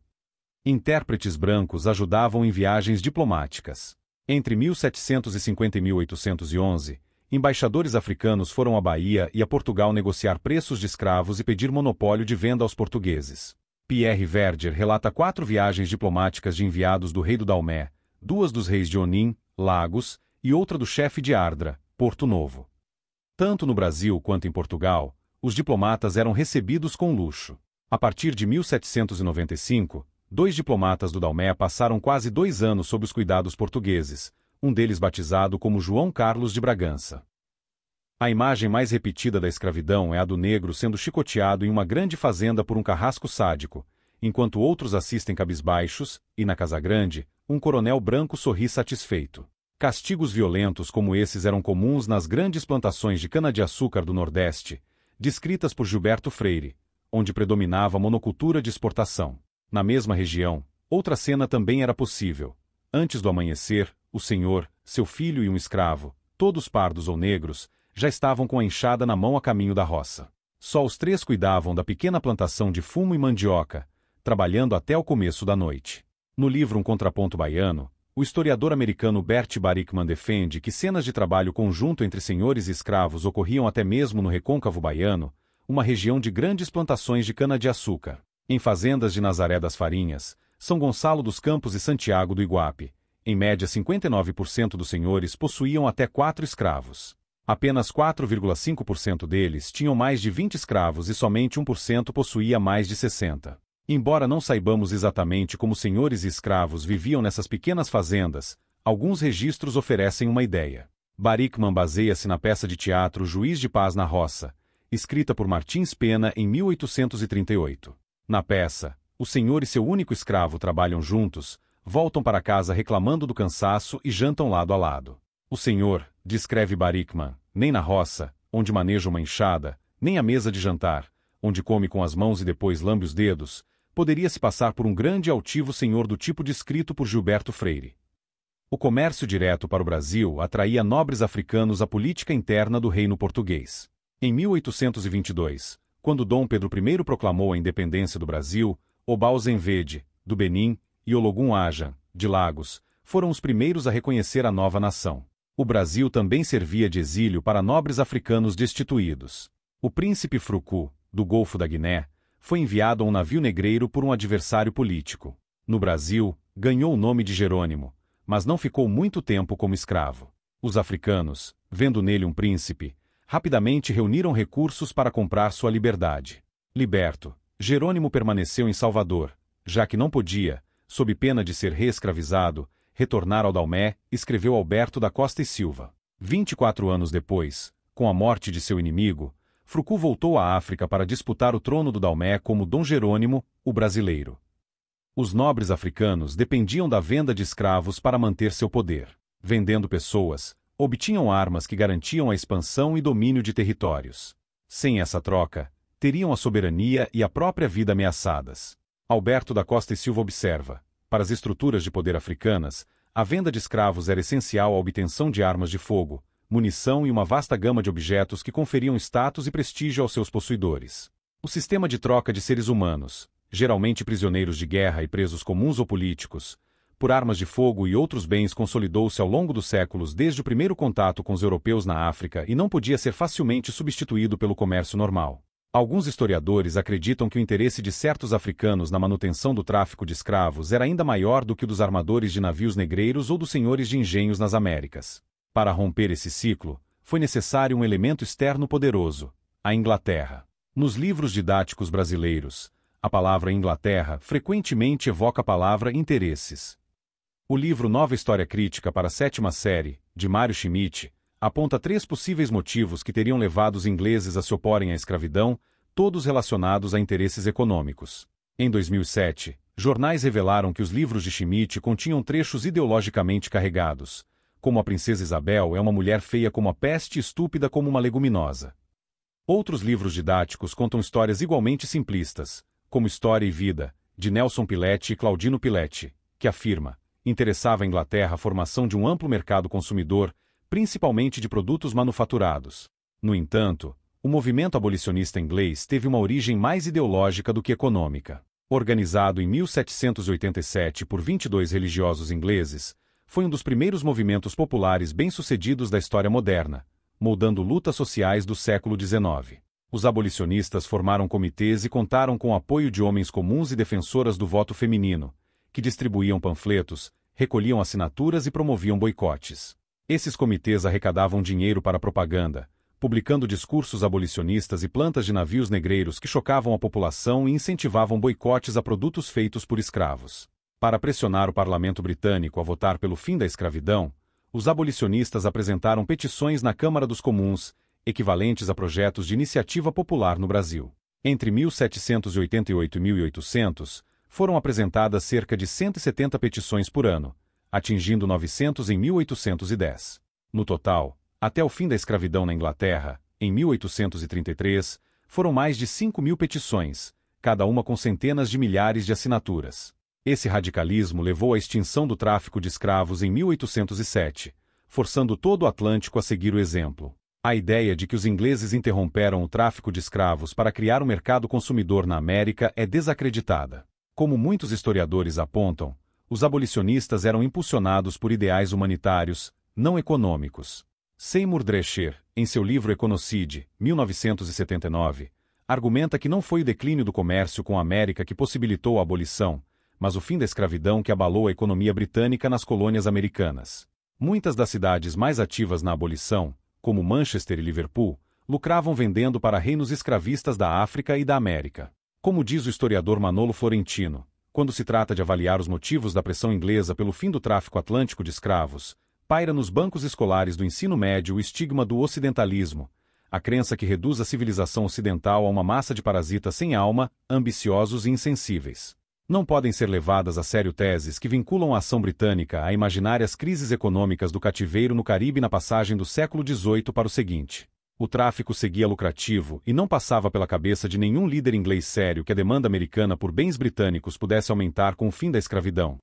Intérpretes brancos ajudavam em viagens diplomáticas. Entre 1750 e 1811, embaixadores africanos foram à Bahia e a Portugal negociar preços de escravos e pedir monopólio de venda aos portugueses. Pierre Verger relata 4 viagens diplomáticas de enviados do rei do Daomé, 2 dos reis de Onim, Lagos, e outra do chefe de Ardra, Porto Novo. Tanto no Brasil quanto em Portugal, os diplomatas eram recebidos com luxo. A partir de 1795, 2 diplomatas do Daomé passaram quase 2 anos sob os cuidados portugueses, um deles batizado como João Carlos de Bragança. A imagem mais repetida da escravidão é a do negro sendo chicoteado em uma grande fazenda por um carrasco sádico, enquanto outros assistem cabisbaixos, e na Casa Grande, um coronel branco sorri satisfeito. Castigos violentos como esses eram comuns nas grandes plantações de cana-de-açúcar do Nordeste, descritas por Gilberto Freire, onde predominava a monocultura de exportação. Na mesma região, outra cena também era possível. Antes do amanhecer, o senhor, seu filho e um escravo, todos pardos ou negros, já estavam com a enxada na mão a caminho da roça. Só os 3 cuidavam da pequena plantação de fumo e mandioca, trabalhando até o começo da noite. No livro Um Contraponto Baiano, o historiador americano Bert Barickman defende que cenas de trabalho conjunto entre senhores e escravos ocorriam até mesmo no recôncavo baiano, uma região de grandes plantações de cana-de-açúcar. Em fazendas de Nazaré das Farinhas, São Gonçalo dos Campos e Santiago do Iguape, em média 59% dos senhores possuíam até 4 escravos. Apenas 4,5% deles tinham mais de 20 escravos e somente 1% possuía mais de 60. Embora não saibamos exatamente como senhores e escravos viviam nessas pequenas fazendas, alguns registros oferecem uma ideia. Barickman baseia-se na peça de teatro Juiz de Paz na Roça, escrita por Martins Pena em 1838. Na peça, o senhor e seu único escravo trabalham juntos, voltam para casa reclamando do cansaço e jantam lado a lado. O senhor, descreve Barickman, nem na roça, onde maneja uma enxada, nem à mesa de jantar, onde come com as mãos e depois lambe os dedos, poderia se passar por um grande e altivo senhor do tipo descrito por Gilberto Freire. O comércio direto para o Brasil atraía nobres africanos à política interna do reino português. Em 1822, quando Dom Pedro I proclamou a independência do Brasil, Obal Zenvede, do Benim, e Ologun Ajan, de Lagos, foram os primeiros a reconhecer a nova nação. O Brasil também servia de exílio para nobres africanos destituídos. O príncipe Frucu, do Golfo da Guiné, foi enviado a um navio negreiro por um adversário político. No Brasil, ganhou o nome de Jerônimo, mas não ficou muito tempo como escravo. Os africanos, vendo nele um príncipe, rapidamente reuniram recursos para comprar sua liberdade. Liberto, Jerônimo permaneceu em Salvador, já que não podia, sob pena de ser reescravizado, retornar ao Daomé, escreveu Alberto da Costa e Silva. 24 anos depois, com a morte de seu inimigo, Frucu voltou à África para disputar o trono do Daomé como Dom Jerônimo, o brasileiro. Os nobres africanos dependiam da venda de escravos para manter seu poder. Vendendo pessoas, obtinham armas que garantiam a expansão e domínio de territórios. Sem essa troca, teriam a soberania e a própria vida ameaçadas. Alberto da Costa e Silva observa: para as estruturas de poder africanas, a venda de escravos era essencial à obtenção de armas de fogo, munição e uma vasta gama de objetos que conferiam status e prestígio aos seus possuidores. O sistema de troca de seres humanos, geralmente prisioneiros de guerra e presos comuns ou políticos, por armas de fogo e outros bens consolidou-se ao longo dos séculos desde o primeiro contato com os europeus na África e não podia ser facilmente substituído pelo comércio normal. Alguns historiadores acreditam que o interesse de certos africanos na manutenção do tráfico de escravos era ainda maior do que o dos armadores de navios negreiros ou dos senhores de engenhos nas Américas. Para romper esse ciclo, foi necessário um elemento externo poderoso: A Inglaterra. Nos livros didáticos brasileiros, a palavra Inglaterra frequentemente evoca a palavra interesses. O livro Nova História Crítica para a 7ª série, de Mário Schmidt, aponta 3 possíveis motivos que teriam levado os ingleses a se oporem à escravidão, todos relacionados a interesses econômicos. Em 2007, jornais revelaram que os livros de Schmidt continham trechos ideologicamente carregados, como a princesa Isabel é uma mulher feia como a peste e estúpida como uma leguminosa. Outros livros didáticos contam histórias igualmente simplistas, como História e Vida, de Nelson Piletti e Claudino Piletti, que afirma: interessava à Inglaterra a formação de um amplo mercado consumidor, principalmente de produtos manufaturados. No entanto, o movimento abolicionista inglês teve uma origem mais ideológica do que econômica. Organizado em 1787 por 22 religiosos ingleses, foi um dos primeiros movimentos populares bem-sucedidos da história moderna, moldando lutas sociais do século XIX. Os abolicionistas formaram comitês e contaram com o apoio de homens comuns e defensoras do voto feminino, que distribuíam panfletos, recolhiam assinaturas e promoviam boicotes. Esses comitês arrecadavam dinheiro para propaganda, publicando discursos abolicionistas e plantas de navios negreiros que chocavam a população e incentivavam boicotes a produtos feitos por escravos. Para pressionar o parlamento britânico a votar pelo fim da escravidão, os abolicionistas apresentaram petições na Câmara dos Comuns, equivalentes a projetos de iniciativa popular no Brasil. Entre 1788 e 1800, foram apresentadas cerca de 170 petições por ano, atingindo 900 em 1810. No total, até o fim da escravidão na Inglaterra, em 1833, foram mais de 5.000 petições, cada uma com centenas de milhares de assinaturas. Esse radicalismo levou à extinção do tráfico de escravos em 1807, forçando todo o Atlântico a seguir o exemplo. A ideia de que os ingleses interromperam o tráfico de escravos para criar um mercado consumidor na América é desacreditada. Como muitos historiadores apontam, os abolicionistas eram impulsionados por ideais humanitários, não econômicos. Seymour Drescher, em seu livro Econocide, 1979, argumenta que não foi o declínio do comércio com a América que possibilitou a abolição, mas o fim da escravidão que abalou a economia britânica nas colônias americanas. Muitas das cidades mais ativas na abolição, como Manchester e Liverpool, lucravam vendendo para reinos escravistas da África e da América. Como diz o historiador Manolo Florentino, quando se trata de avaliar os motivos da pressão inglesa pelo fim do tráfico atlântico de escravos, paira nos bancos escolares do ensino médio o estigma do ocidentalismo, a crença que reduz a civilização ocidental a uma massa de parasitas sem alma, ambiciosos e insensíveis. Não podem ser levadas a sério teses que vinculam a ação britânica a imaginárias crises econômicas do cativeiro no Caribe na passagem do século XVIII para o seguinte. O tráfico seguia lucrativo e não passava pela cabeça de nenhum líder inglês sério que a demanda americana por bens britânicos pudesse aumentar com o fim da escravidão.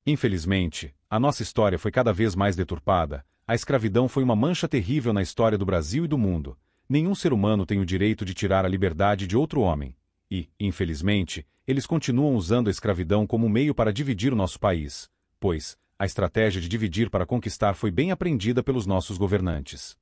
Infelizmente, a nossa história foi cada vez mais deturpada. A escravidão foi uma mancha terrível na história do Brasil e do mundo. Nenhum ser humano tem o direito de tirar a liberdade de outro homem. E, infelizmente, eles continuam usando a escravidão como meio para dividir o nosso país, pois a estratégia de dividir para conquistar foi bem aprendida pelos nossos governantes.